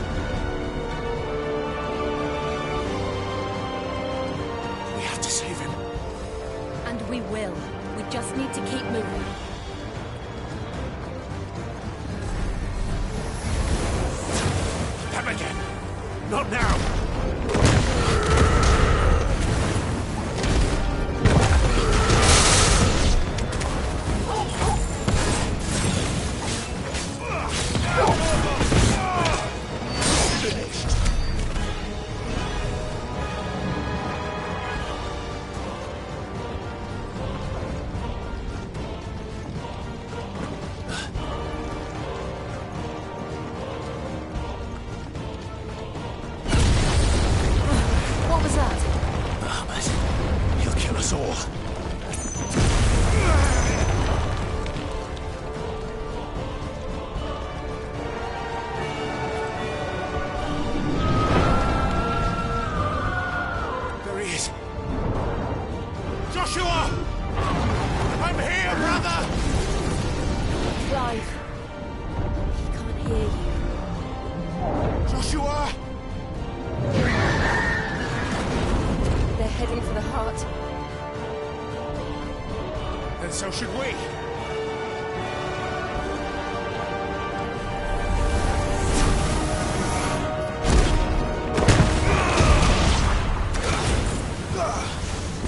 Speaker 13: We have to save him.
Speaker 5: And we will. We just need to keep moving.
Speaker 13: Them again! Not now!
Speaker 5: What was that?
Speaker 10: Ahmed, he'll kill us all.
Speaker 13: There he is. Joshua! I'm here, brother!
Speaker 5: Clive. He can't hear you.
Speaker 13: Joshua!
Speaker 5: They're heading for the heart.
Speaker 13: Then so should we.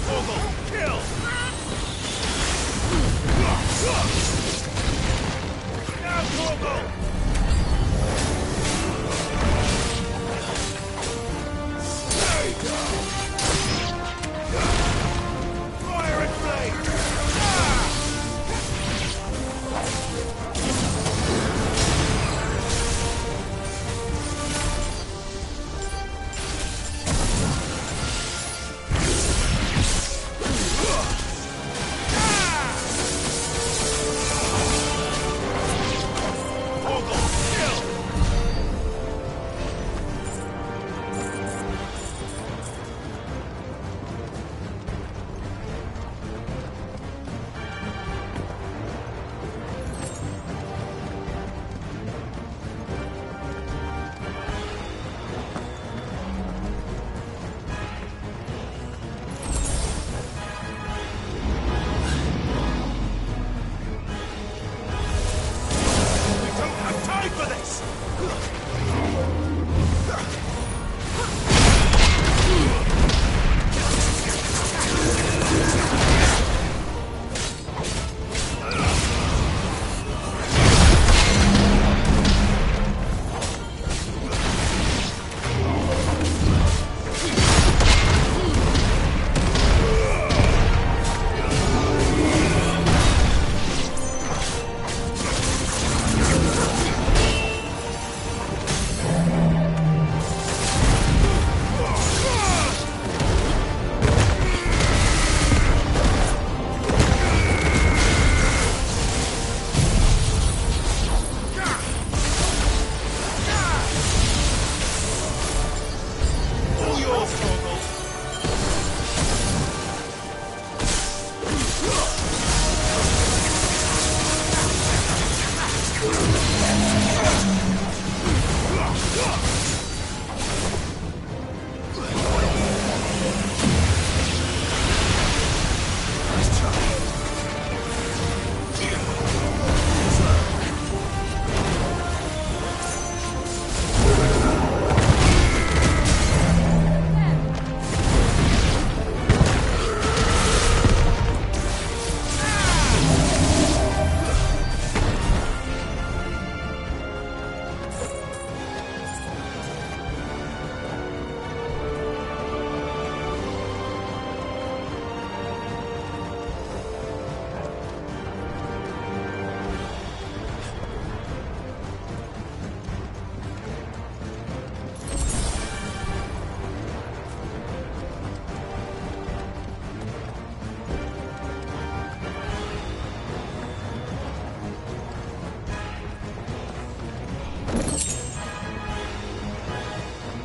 Speaker 13: Vogel, kill! Now, Vogel! There you go! Fire and flame!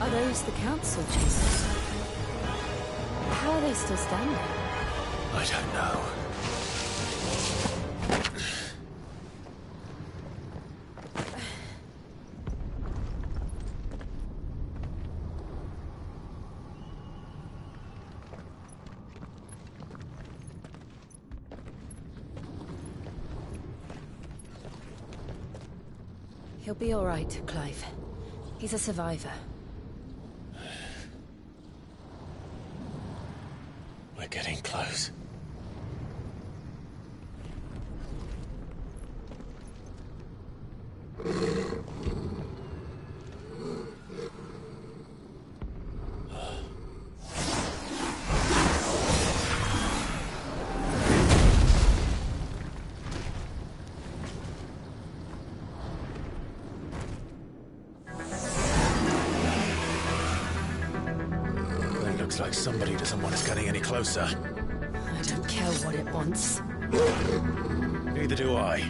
Speaker 5: Are those the council chasers? How are they still standing?
Speaker 10: I don't know.
Speaker 4: He'll be all right, Clive. He's a survivor.
Speaker 10: We're getting close. It looks like somebody doesn't want us getting any closer.
Speaker 4: I don't care what it wants.
Speaker 10: Neither do I.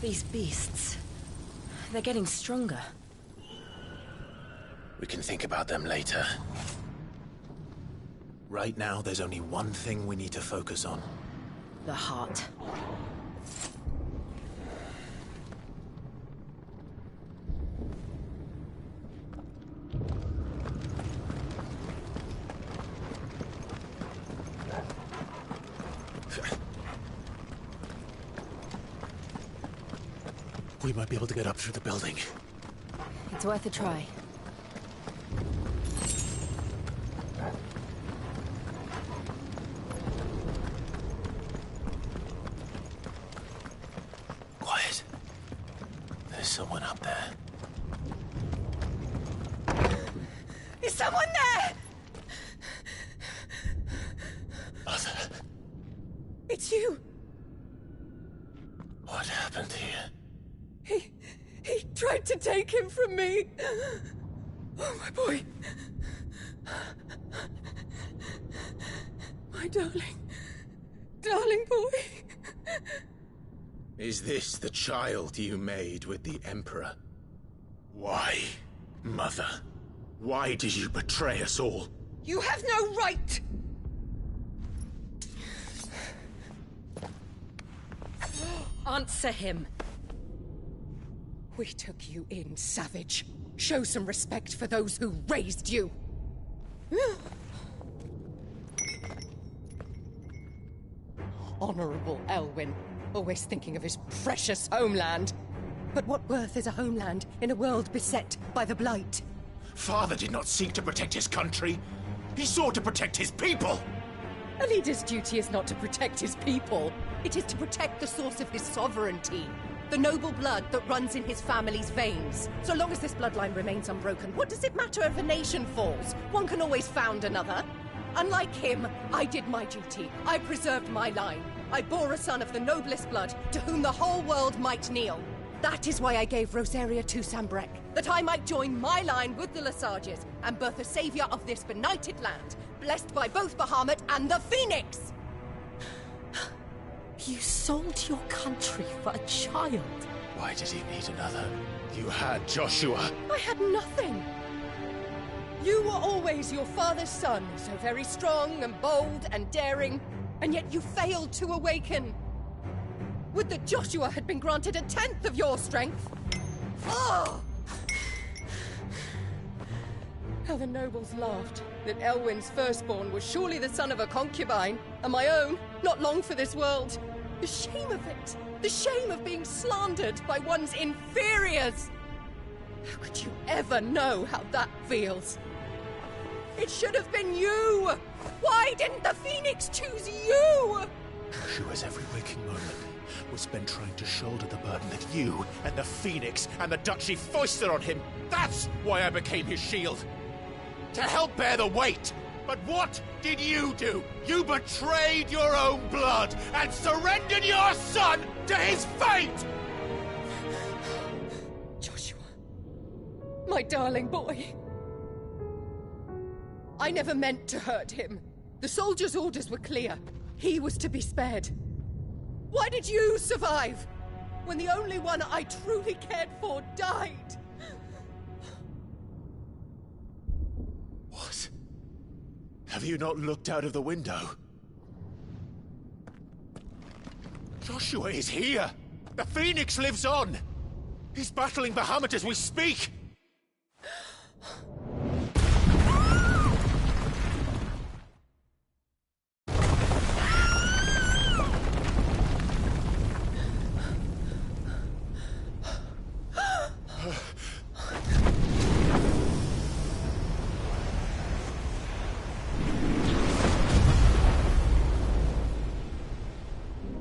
Speaker 4: These beasts... they're getting stronger.
Speaker 10: We can think about them later. Right now, there's only one thing we need to focus on.
Speaker 4: The heart.
Speaker 10: We might be able to get up through the building.
Speaker 4: It's worth a try.
Speaker 10: Quiet. There's someone up there.
Speaker 19: Is someone there?
Speaker 10: Mother.
Speaker 19: It's you.
Speaker 10: What happened here?
Speaker 19: He tried to take him from me. Oh, my boy. My darling boy.
Speaker 10: Is this the child you made with the Emperor? Why, Mother? Why did you betray us all?
Speaker 19: You have no right! Answer him. We took you in, savage. Show some respect for those who raised you. Honorable Elwyn, always thinking of his precious homeland. But what worth is a homeland in a world beset by the Blight?
Speaker 10: Father did not seek to protect his country. He sought to protect his people.
Speaker 19: A leader's duty is not to protect his people. It is to protect the source of his sovereignty. The noble blood that runs in his family's veins. So long as this bloodline remains unbroken, what does it matter if a nation falls? One can always found another. Unlike him, I did my duty. I preserved my line. I bore a son of the noblest blood, to whom the whole world might kneel. That is why I gave Rosaria to Sambrek, that I might join my line with the Lesages and birth a savior of this benighted land, blessed by both Bahamut and the Phoenix!
Speaker 2: You sold your country for a child.
Speaker 10: Why did he need another? You had Joshua.
Speaker 19: I had nothing. You were always your father's son, so very strong and bold and daring, and yet you failed to awaken. Would that Joshua had been granted 1/10 of your strength? Oh! How the nobles laughed that Elwyn's firstborn was surely the son of a concubine, and my own, not long for this world. The shame of it! The shame of being slandered by one's inferiors! How could you ever know how that feels? It should have been you! Why didn't the Phoenix choose you?
Speaker 10: Joshua's every waking moment was spent trying to shoulder the burden that you and the Phoenix and the Duchy foisted on him. That's why I became his shield. To help bear the weight. But what did you do? You betrayed your own blood and surrendered your son to his fate!
Speaker 19: Joshua, my darling boy. I never meant to hurt him. The soldiers' orders were clear. He was to be spared. Why did you survive when the only one I truly cared for died?
Speaker 10: What? Have you not looked out of the window? Joshua is here! The Phoenix lives on! He's battling Bahamut as we speak!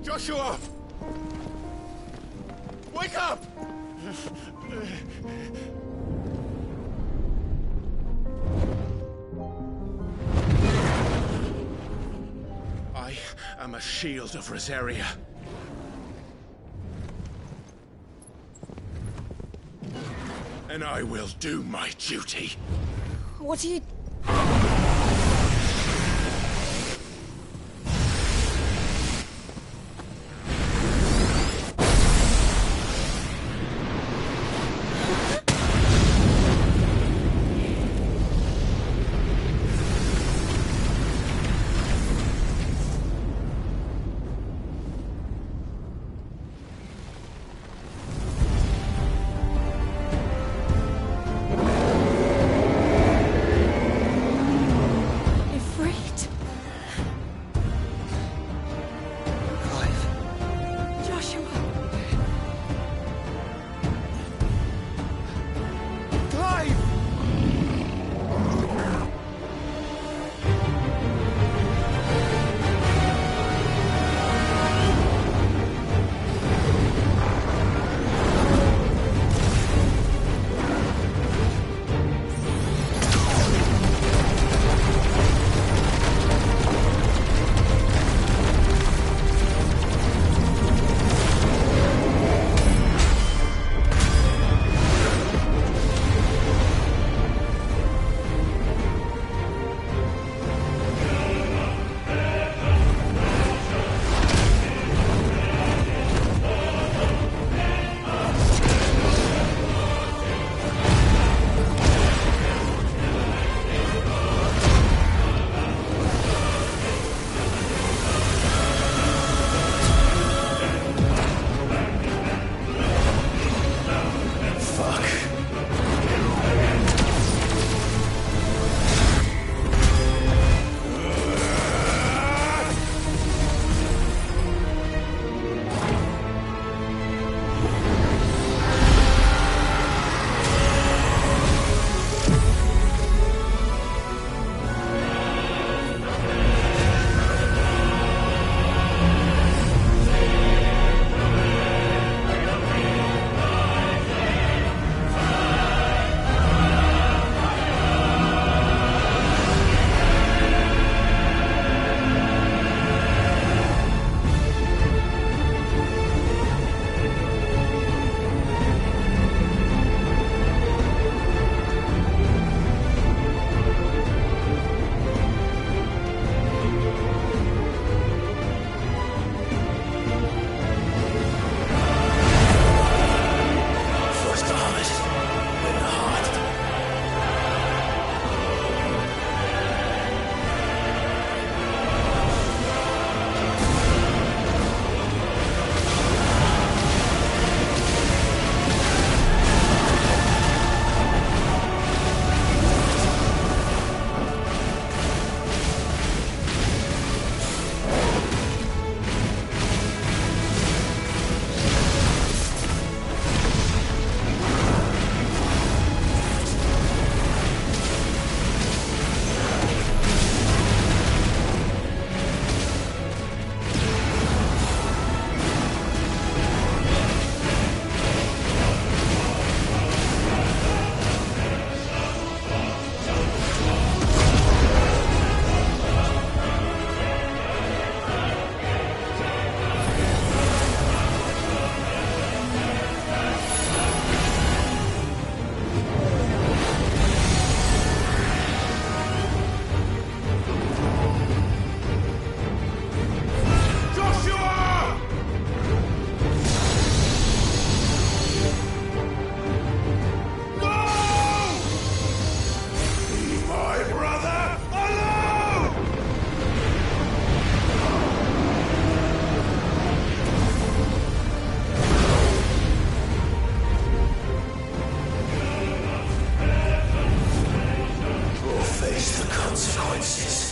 Speaker 10: Joshua! Wake up! I am a shield of Rosaria. And I will do my duty.
Speaker 2: What are you...
Speaker 10: Face the consequences.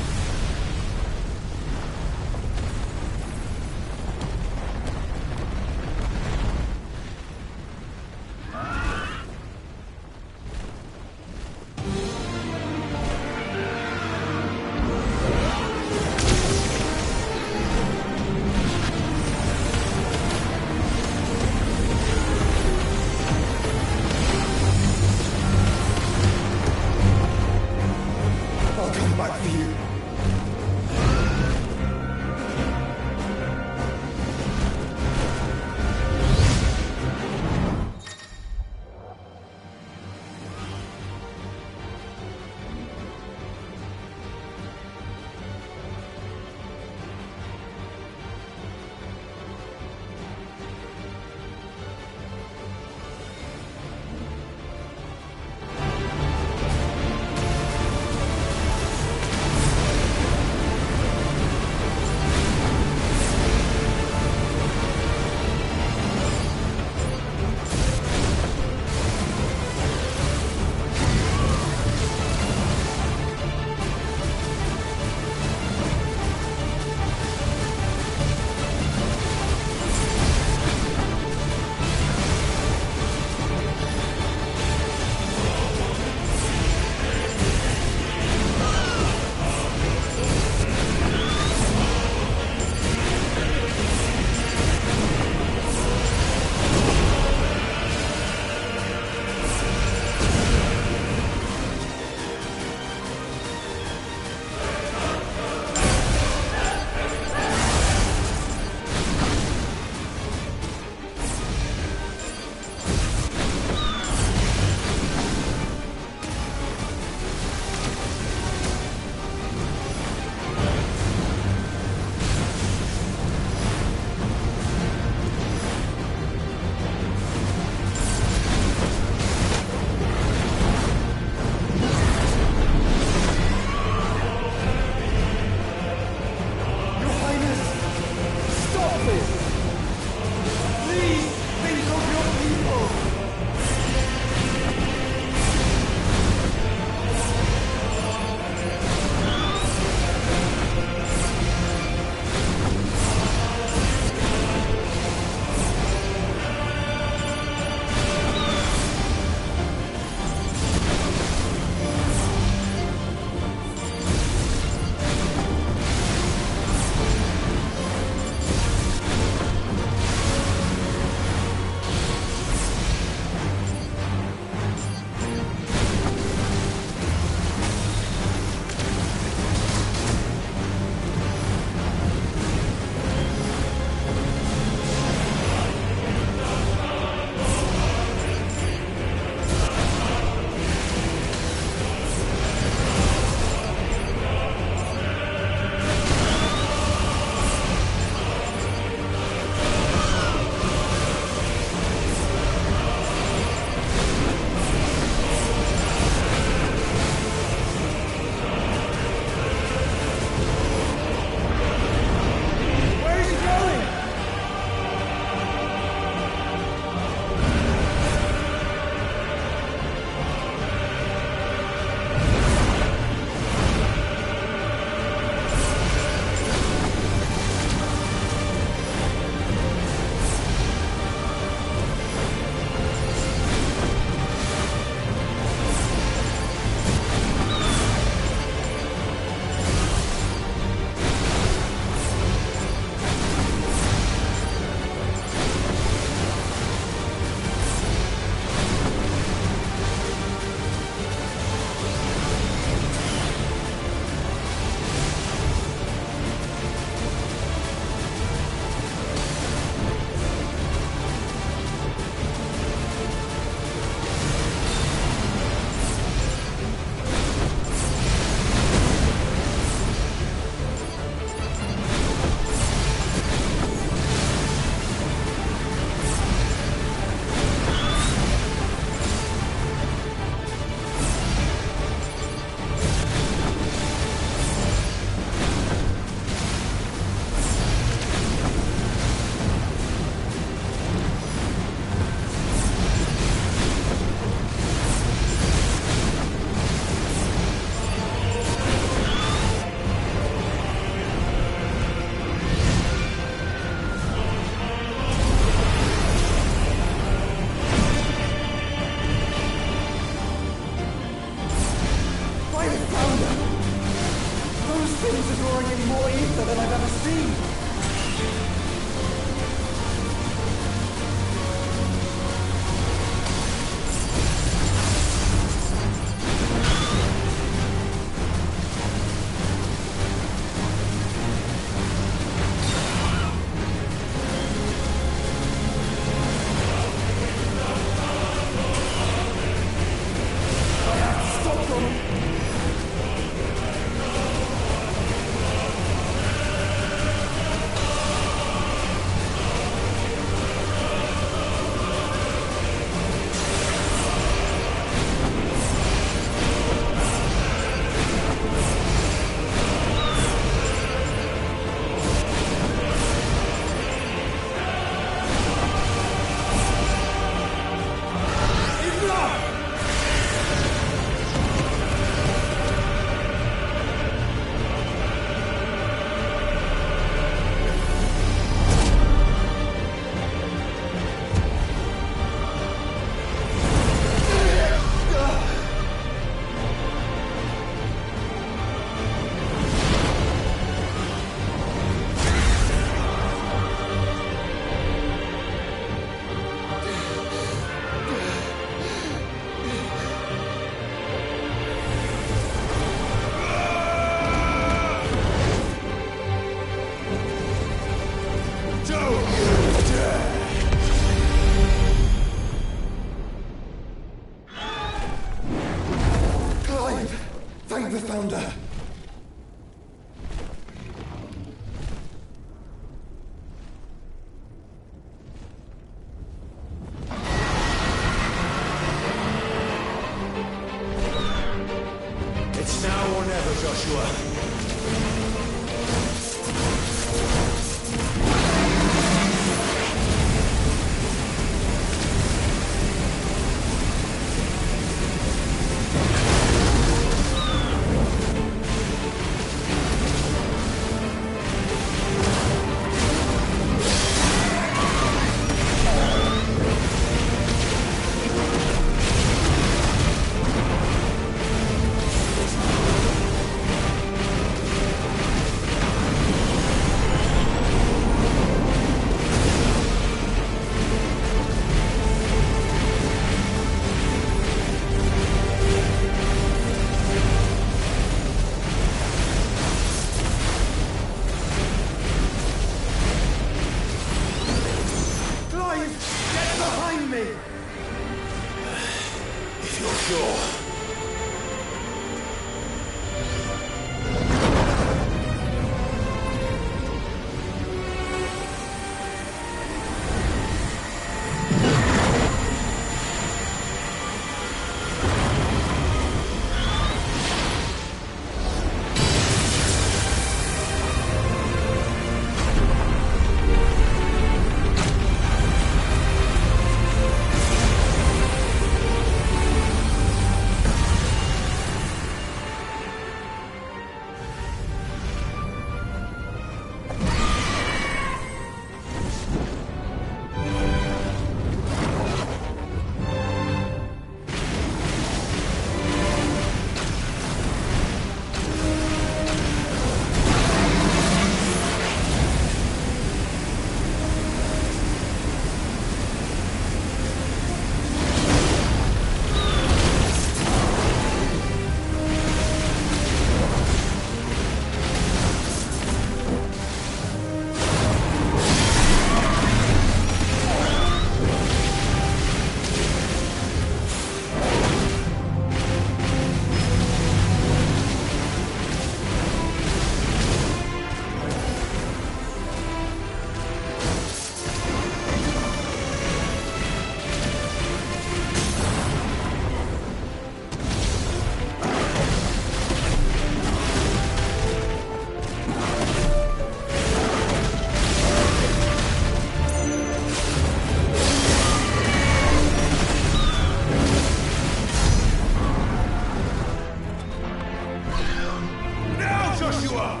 Speaker 10: Joshua.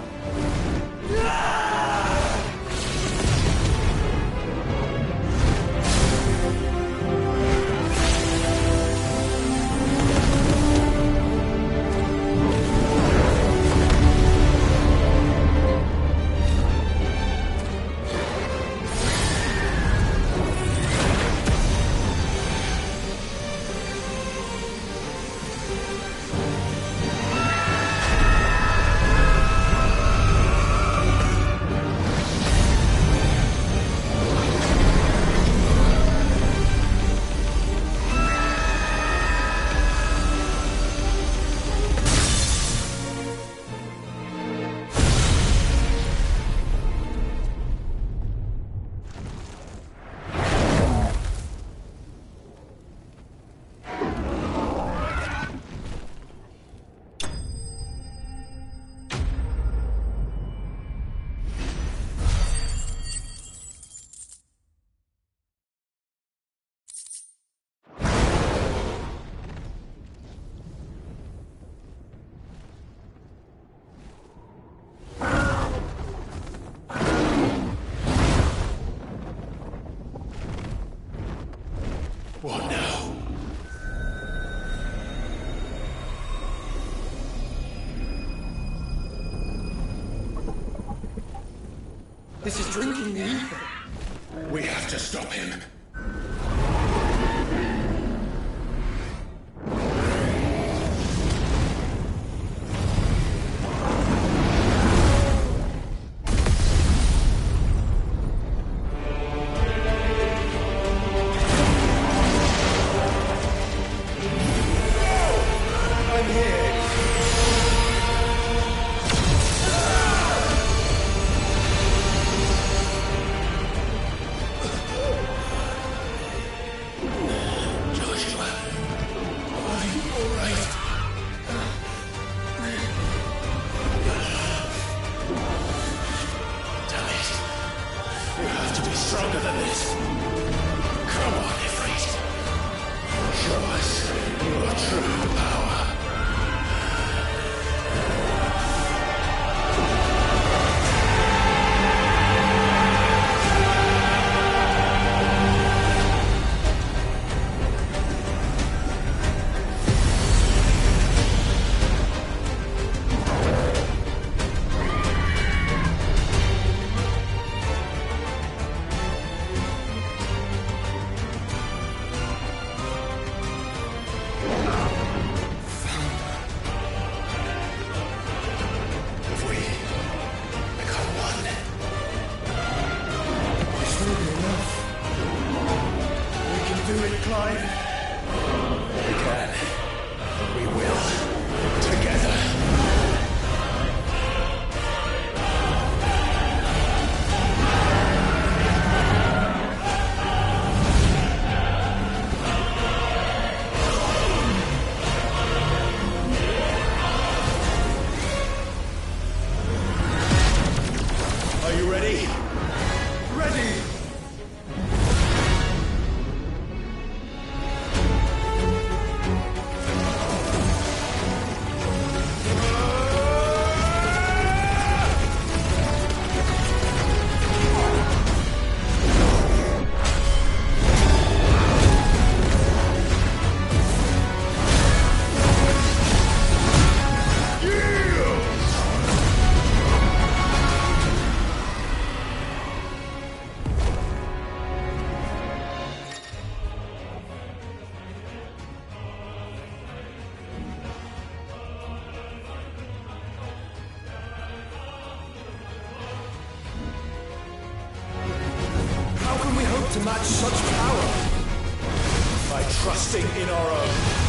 Speaker 10: What now?
Speaker 21: This is drinking the ether.
Speaker 13: We have to stop him.
Speaker 10: have to be stronger than this. Come on, Ifrit. Show us your true power.
Speaker 1: To match such power by trusting in our own.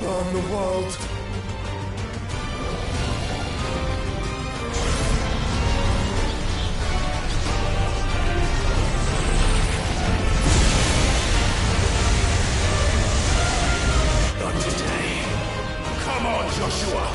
Speaker 17: burn the world.
Speaker 10: Not today. Come on, Joshua!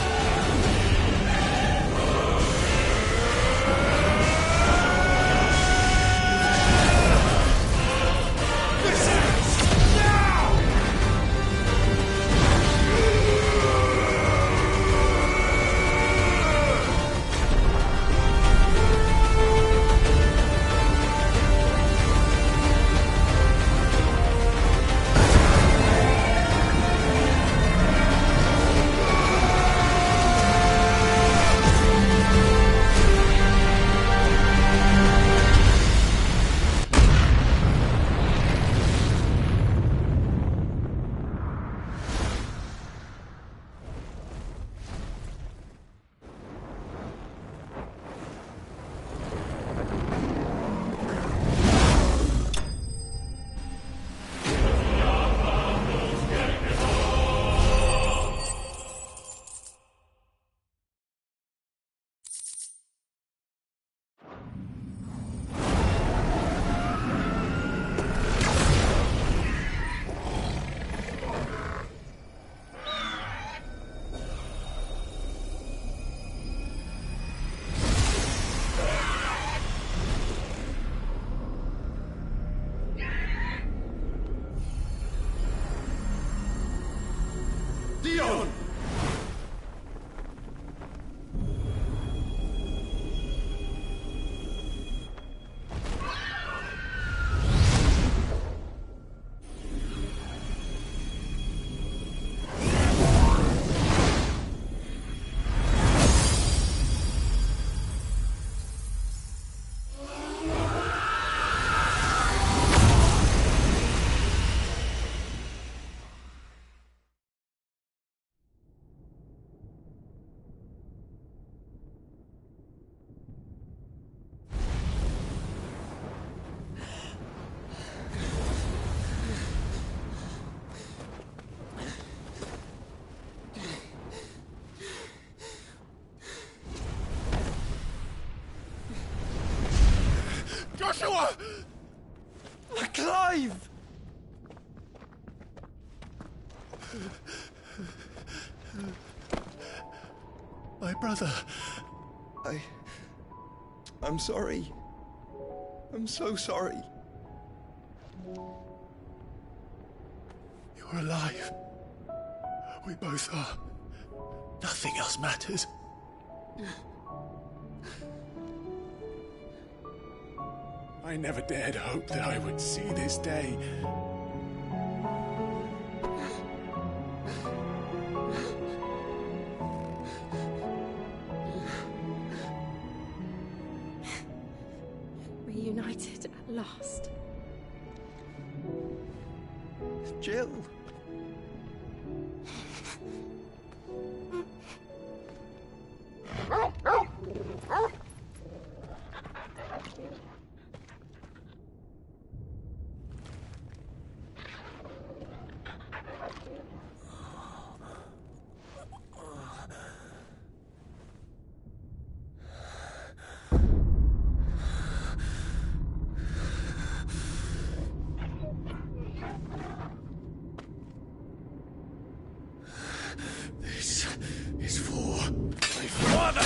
Speaker 17: Joshua! Clive!
Speaker 10: My brother.
Speaker 17: I'm sorry. I'm so sorry.
Speaker 10: You're alive. We both are. Nothing else matters.
Speaker 21: I never dared hope that I would see this day.
Speaker 5: Reunited at last.
Speaker 17: Jill.
Speaker 10: This is for my father!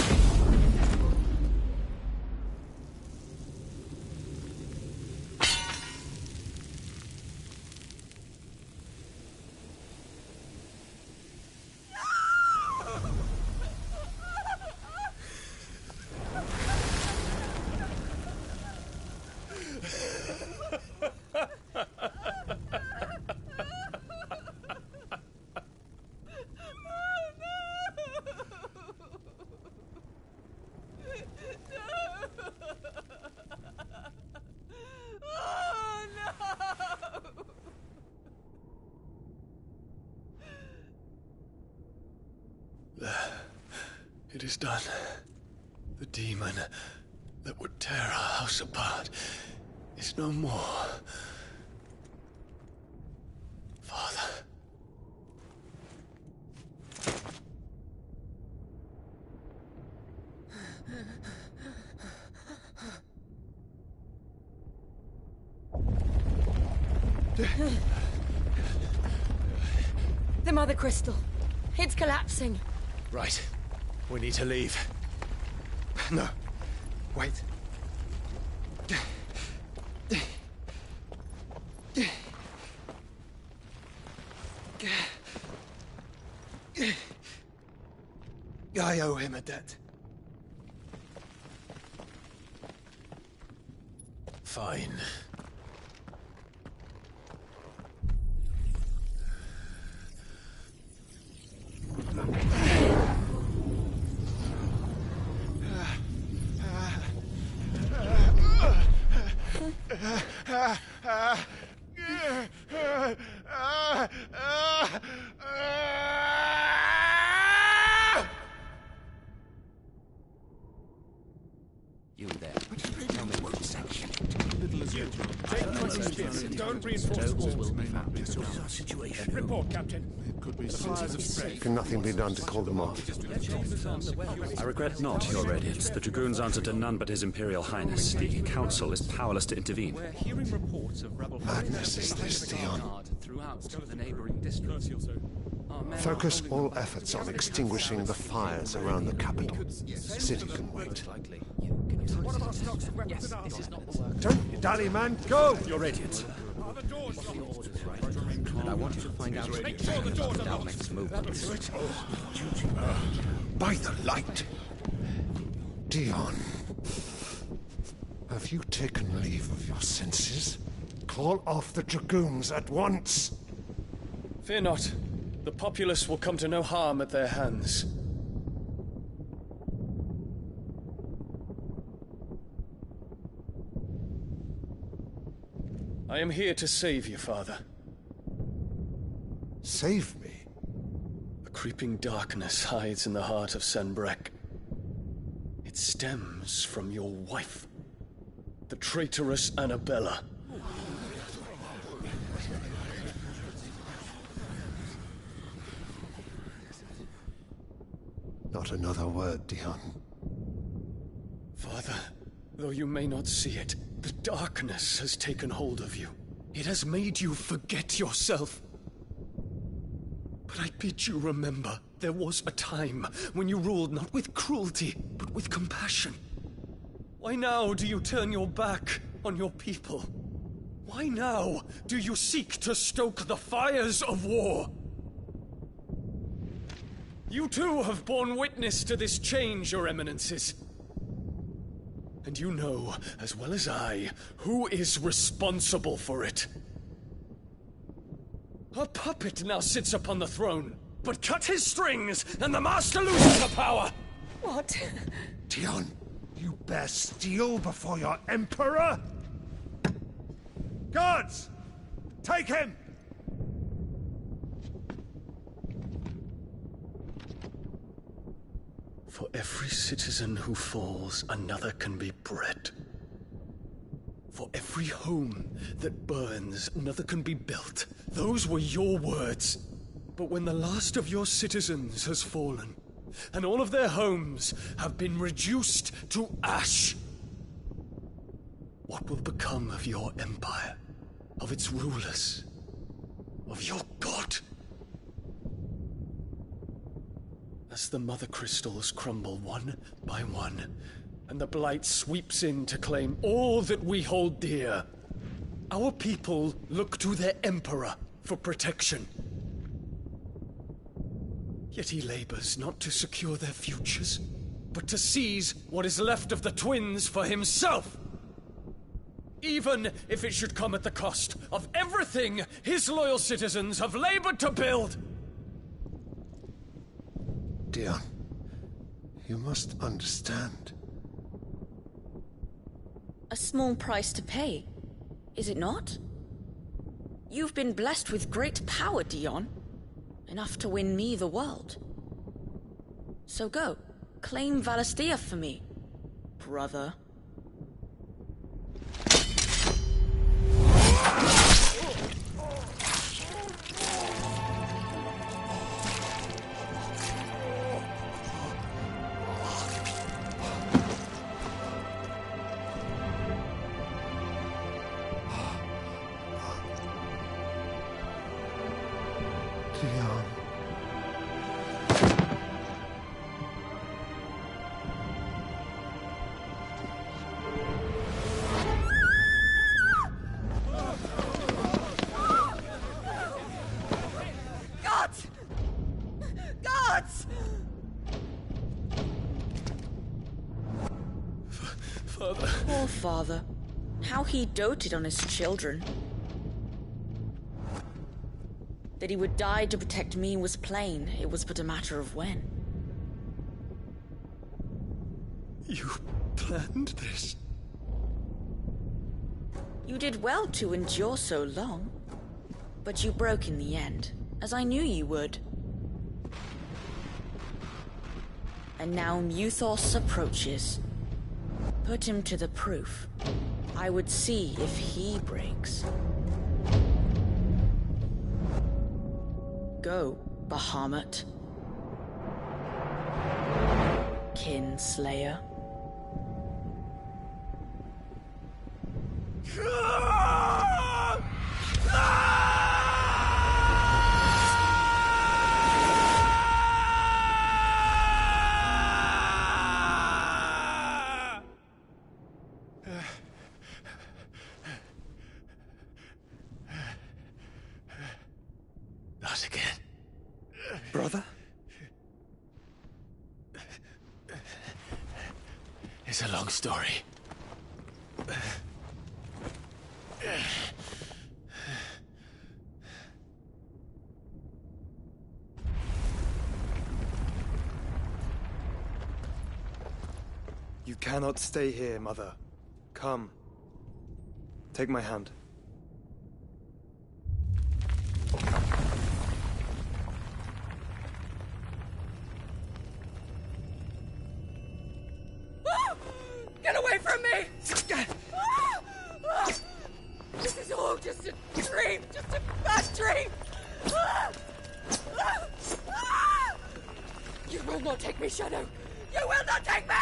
Speaker 10: It is done. The demon that would tear our house apart is no more. Father.
Speaker 5: The Mother Crystal. It's collapsing.
Speaker 10: Right. We need to leave.
Speaker 17: No. Wait. I owe him a debt.
Speaker 10: Fine.
Speaker 11: You there. Tell me what to say.
Speaker 21: Little as you. Don't reinforce walls. May not be the situation. Report, Captain. It could be fires of spray.
Speaker 22: Can nothing be done to call them off?
Speaker 23: I regret not, Your Radiance. The Dragoons answer to none but His Imperial Highness. The Council is powerless to intervene.
Speaker 21: We're hearing reports of rebel
Speaker 22: Madness is this, Dion.
Speaker 21: throughout the neighboring districts.
Speaker 22: Focus all efforts on extinguishing the fires around the capital. The city can wait.
Speaker 21: One of our stocks of weapons and armor.
Speaker 22: Don't you dally, man. Go!
Speaker 23: Your Radiance.
Speaker 21: Are the doors locked?
Speaker 11: And I want you to find out
Speaker 21: Make sure the doors are
Speaker 11: our
Speaker 21: locked.
Speaker 11: next move.
Speaker 22: By the light. Dion. Have you taken leave of your senses? Call off the Dragoons at once.
Speaker 18: Fear not. The populace will come to no harm at their hands. I am here to save you, Father.
Speaker 22: Save me?
Speaker 18: A creeping darkness hides in the heart of Sanbrek. It stems from your wife, the traitorous Annabella.
Speaker 22: Not another word, Dion.
Speaker 18: Father, though you may not see it, the darkness has taken hold of you. It has made you forget yourself. But I bid you remember, there was a time when you ruled not with cruelty, but with compassion. Why now do you turn your back on your people? Why now do you seek to stoke the fires of war? You too have borne witness to this change, Your Eminences. And you know, as well as I, who is responsible for it. A puppet now sits upon the throne, but cut his strings, and the Master loses the power!
Speaker 2: What?
Speaker 22: Dion, you bear steel before your Emperor? Guards! Take him!
Speaker 18: For every citizen who falls, another can be bred. For every home that burns, another can be built. Those were your words. But when the last of your citizens has fallen, and all of their homes have been reduced to ash, what will become of your empire, of its rulers, of your god? As the Mother Crystals crumble one by one, and the Blight sweeps in to claim all that we hold dear, our people look to their Emperor for protection. Yet he labors not to secure their futures, but to seize what is left of the twins for himself! Even if it should come at the cost of everything his loyal citizens have labored to build!
Speaker 22: Dion, you must understand.
Speaker 9: A small price to pay, is it not? You've been blessed with great power, Dion. Enough to win me the world. So go, claim Valisthea for me, brother.
Speaker 22: Dion.
Speaker 2: Gods! Gods!
Speaker 10: Father.
Speaker 9: Poor father. How he doted on his children. That he would die to protect me was plain. It was but a matter of when.
Speaker 10: You planned this?
Speaker 9: You did well to endure so long. But you broke in the end, as I knew you would. And now Muthos approaches. Put him to the proof. I would see if he breaks. Go, Bahamut. Kinslayer.
Speaker 10: Not again.
Speaker 17: Brother?
Speaker 10: It's a long story.
Speaker 17: You cannot stay here, Mother. Come. Take my hand.
Speaker 2: Get away from me! This is all just a dream, just a bad dream! You will not take me, Shadow! You will not take me!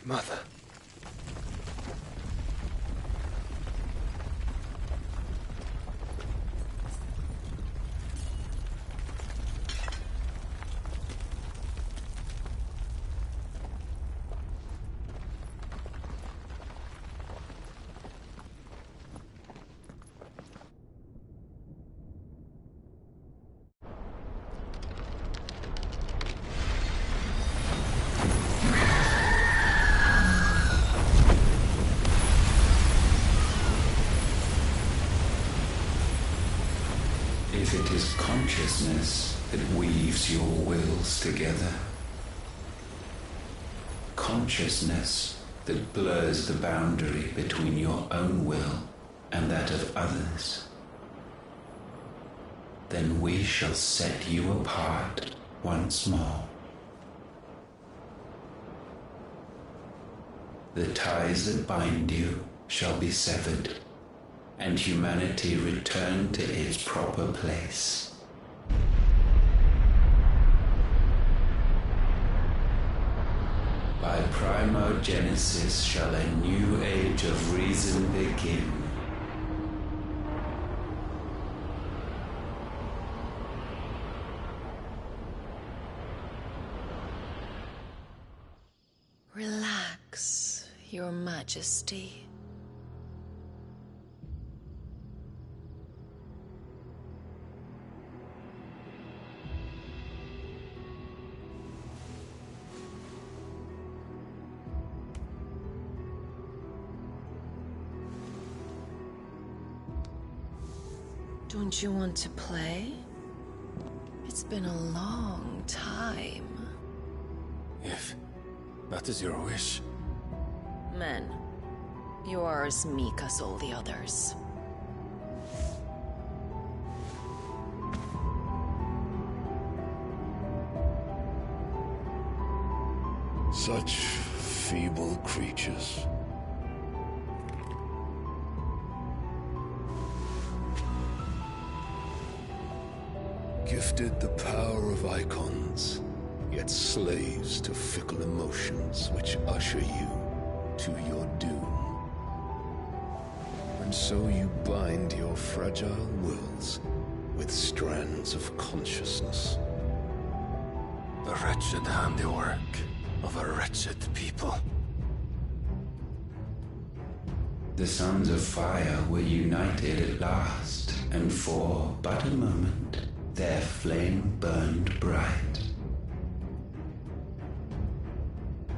Speaker 17: Mother.
Speaker 7: If it is consciousness that weaves your wills together, consciousness that blurs the boundary between your own will and that of others, then we shall set you apart once more. The ties that bind you shall be severed, and humanity return to its proper place. By primogenesis shall a new age of reason begin.
Speaker 19: Relax, Your Majesty. Don't you want to play? It's been a long time.
Speaker 10: If That is your wish.
Speaker 9: Men, you are as meek as all the others.
Speaker 3: Such feeble creatures. Gifted the power of icons, yet slaves to fickle emotions which usher you to your doom. And so you bind your fragile wills with strands of consciousness.
Speaker 10: The wretched handiwork of a wretched people.
Speaker 7: The Sons of Fire were united at last, and for but a moment, their flame burned bright.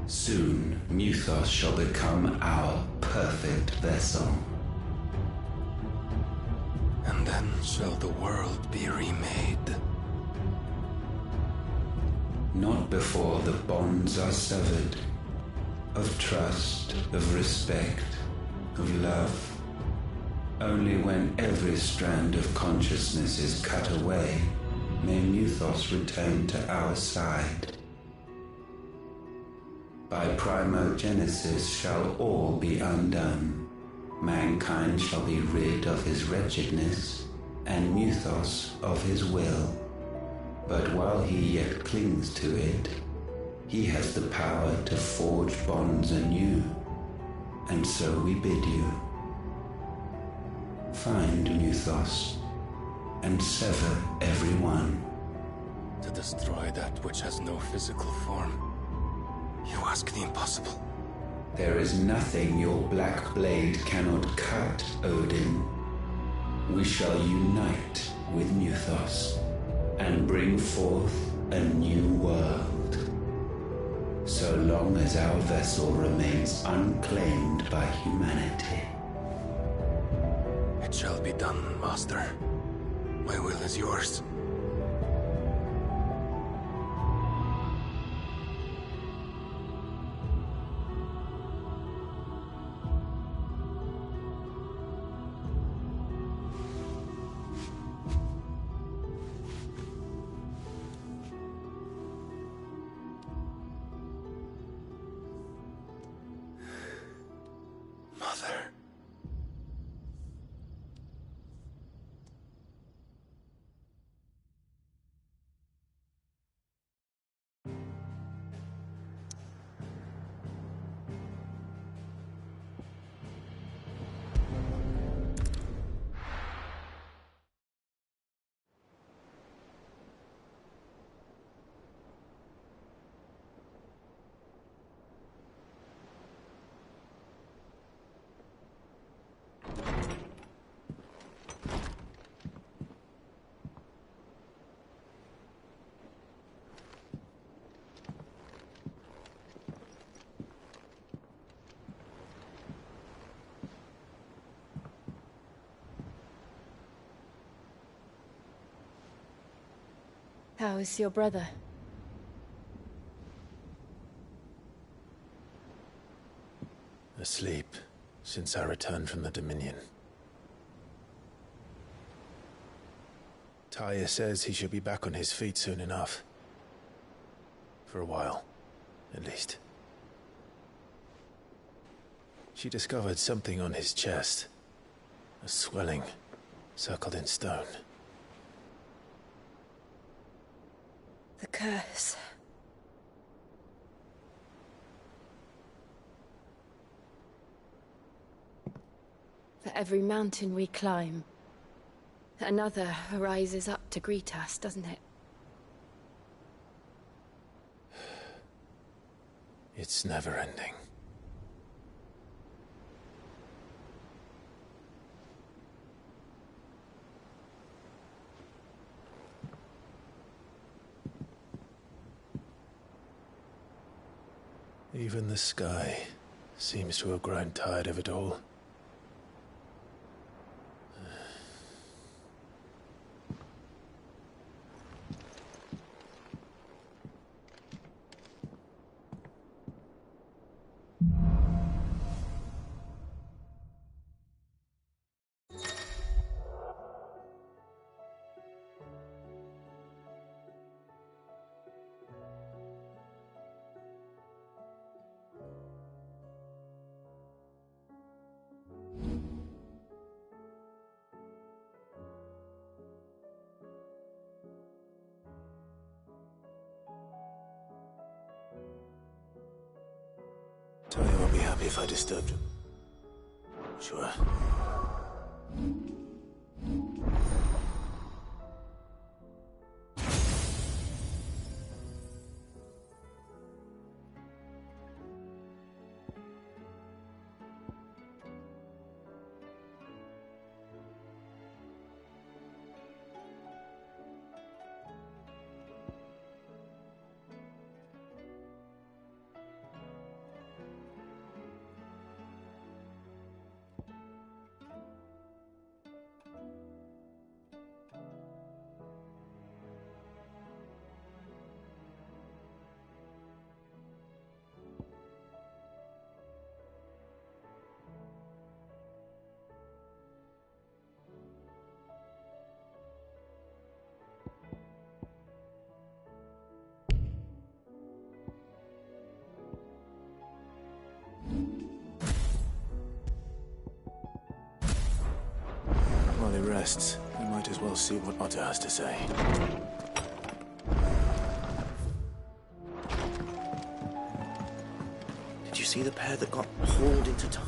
Speaker 7: Soon, Muthos shall become our perfect vessel.
Speaker 10: And then shall the world be remade.
Speaker 7: Not before the bonds are severed, of trust, of respect, of love. Only when every strand of consciousness is cut away, may Muthos return to our side. By primogenesis shall all be undone. Mankind shall be rid of his wretchedness, and Muthos of his will. But while he yet clings to it, he has the power to forge bonds anew. And so we bid you, find Muthos, and sever every one.
Speaker 10: To destroy that which has no physical form. You ask the impossible.
Speaker 7: There is nothing your black blade cannot cut, Odin. We shall unite with Muthos, and bring forth a new world. So long as our vessel remains unclaimed by humanity.
Speaker 10: It shall be done, Master. My will is yours. Mother.
Speaker 5: How is your brother?
Speaker 10: Asleep since I returned from the Dominion. Taya says he should be back on his feet soon enough. For a while, at least. She discovered something on his chest. A swelling, circled in stone.
Speaker 5: The curse. For every mountain we climb, another rises up to greet us, doesn't it?
Speaker 10: It's never ending. Even the sky seems to have grown tired of it all. happy if I disturbed you? Sure. While he rests, we might as well see what Otto has to say.
Speaker 14: Did you see the pair that got hauled into time?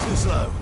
Speaker 10: Too slow.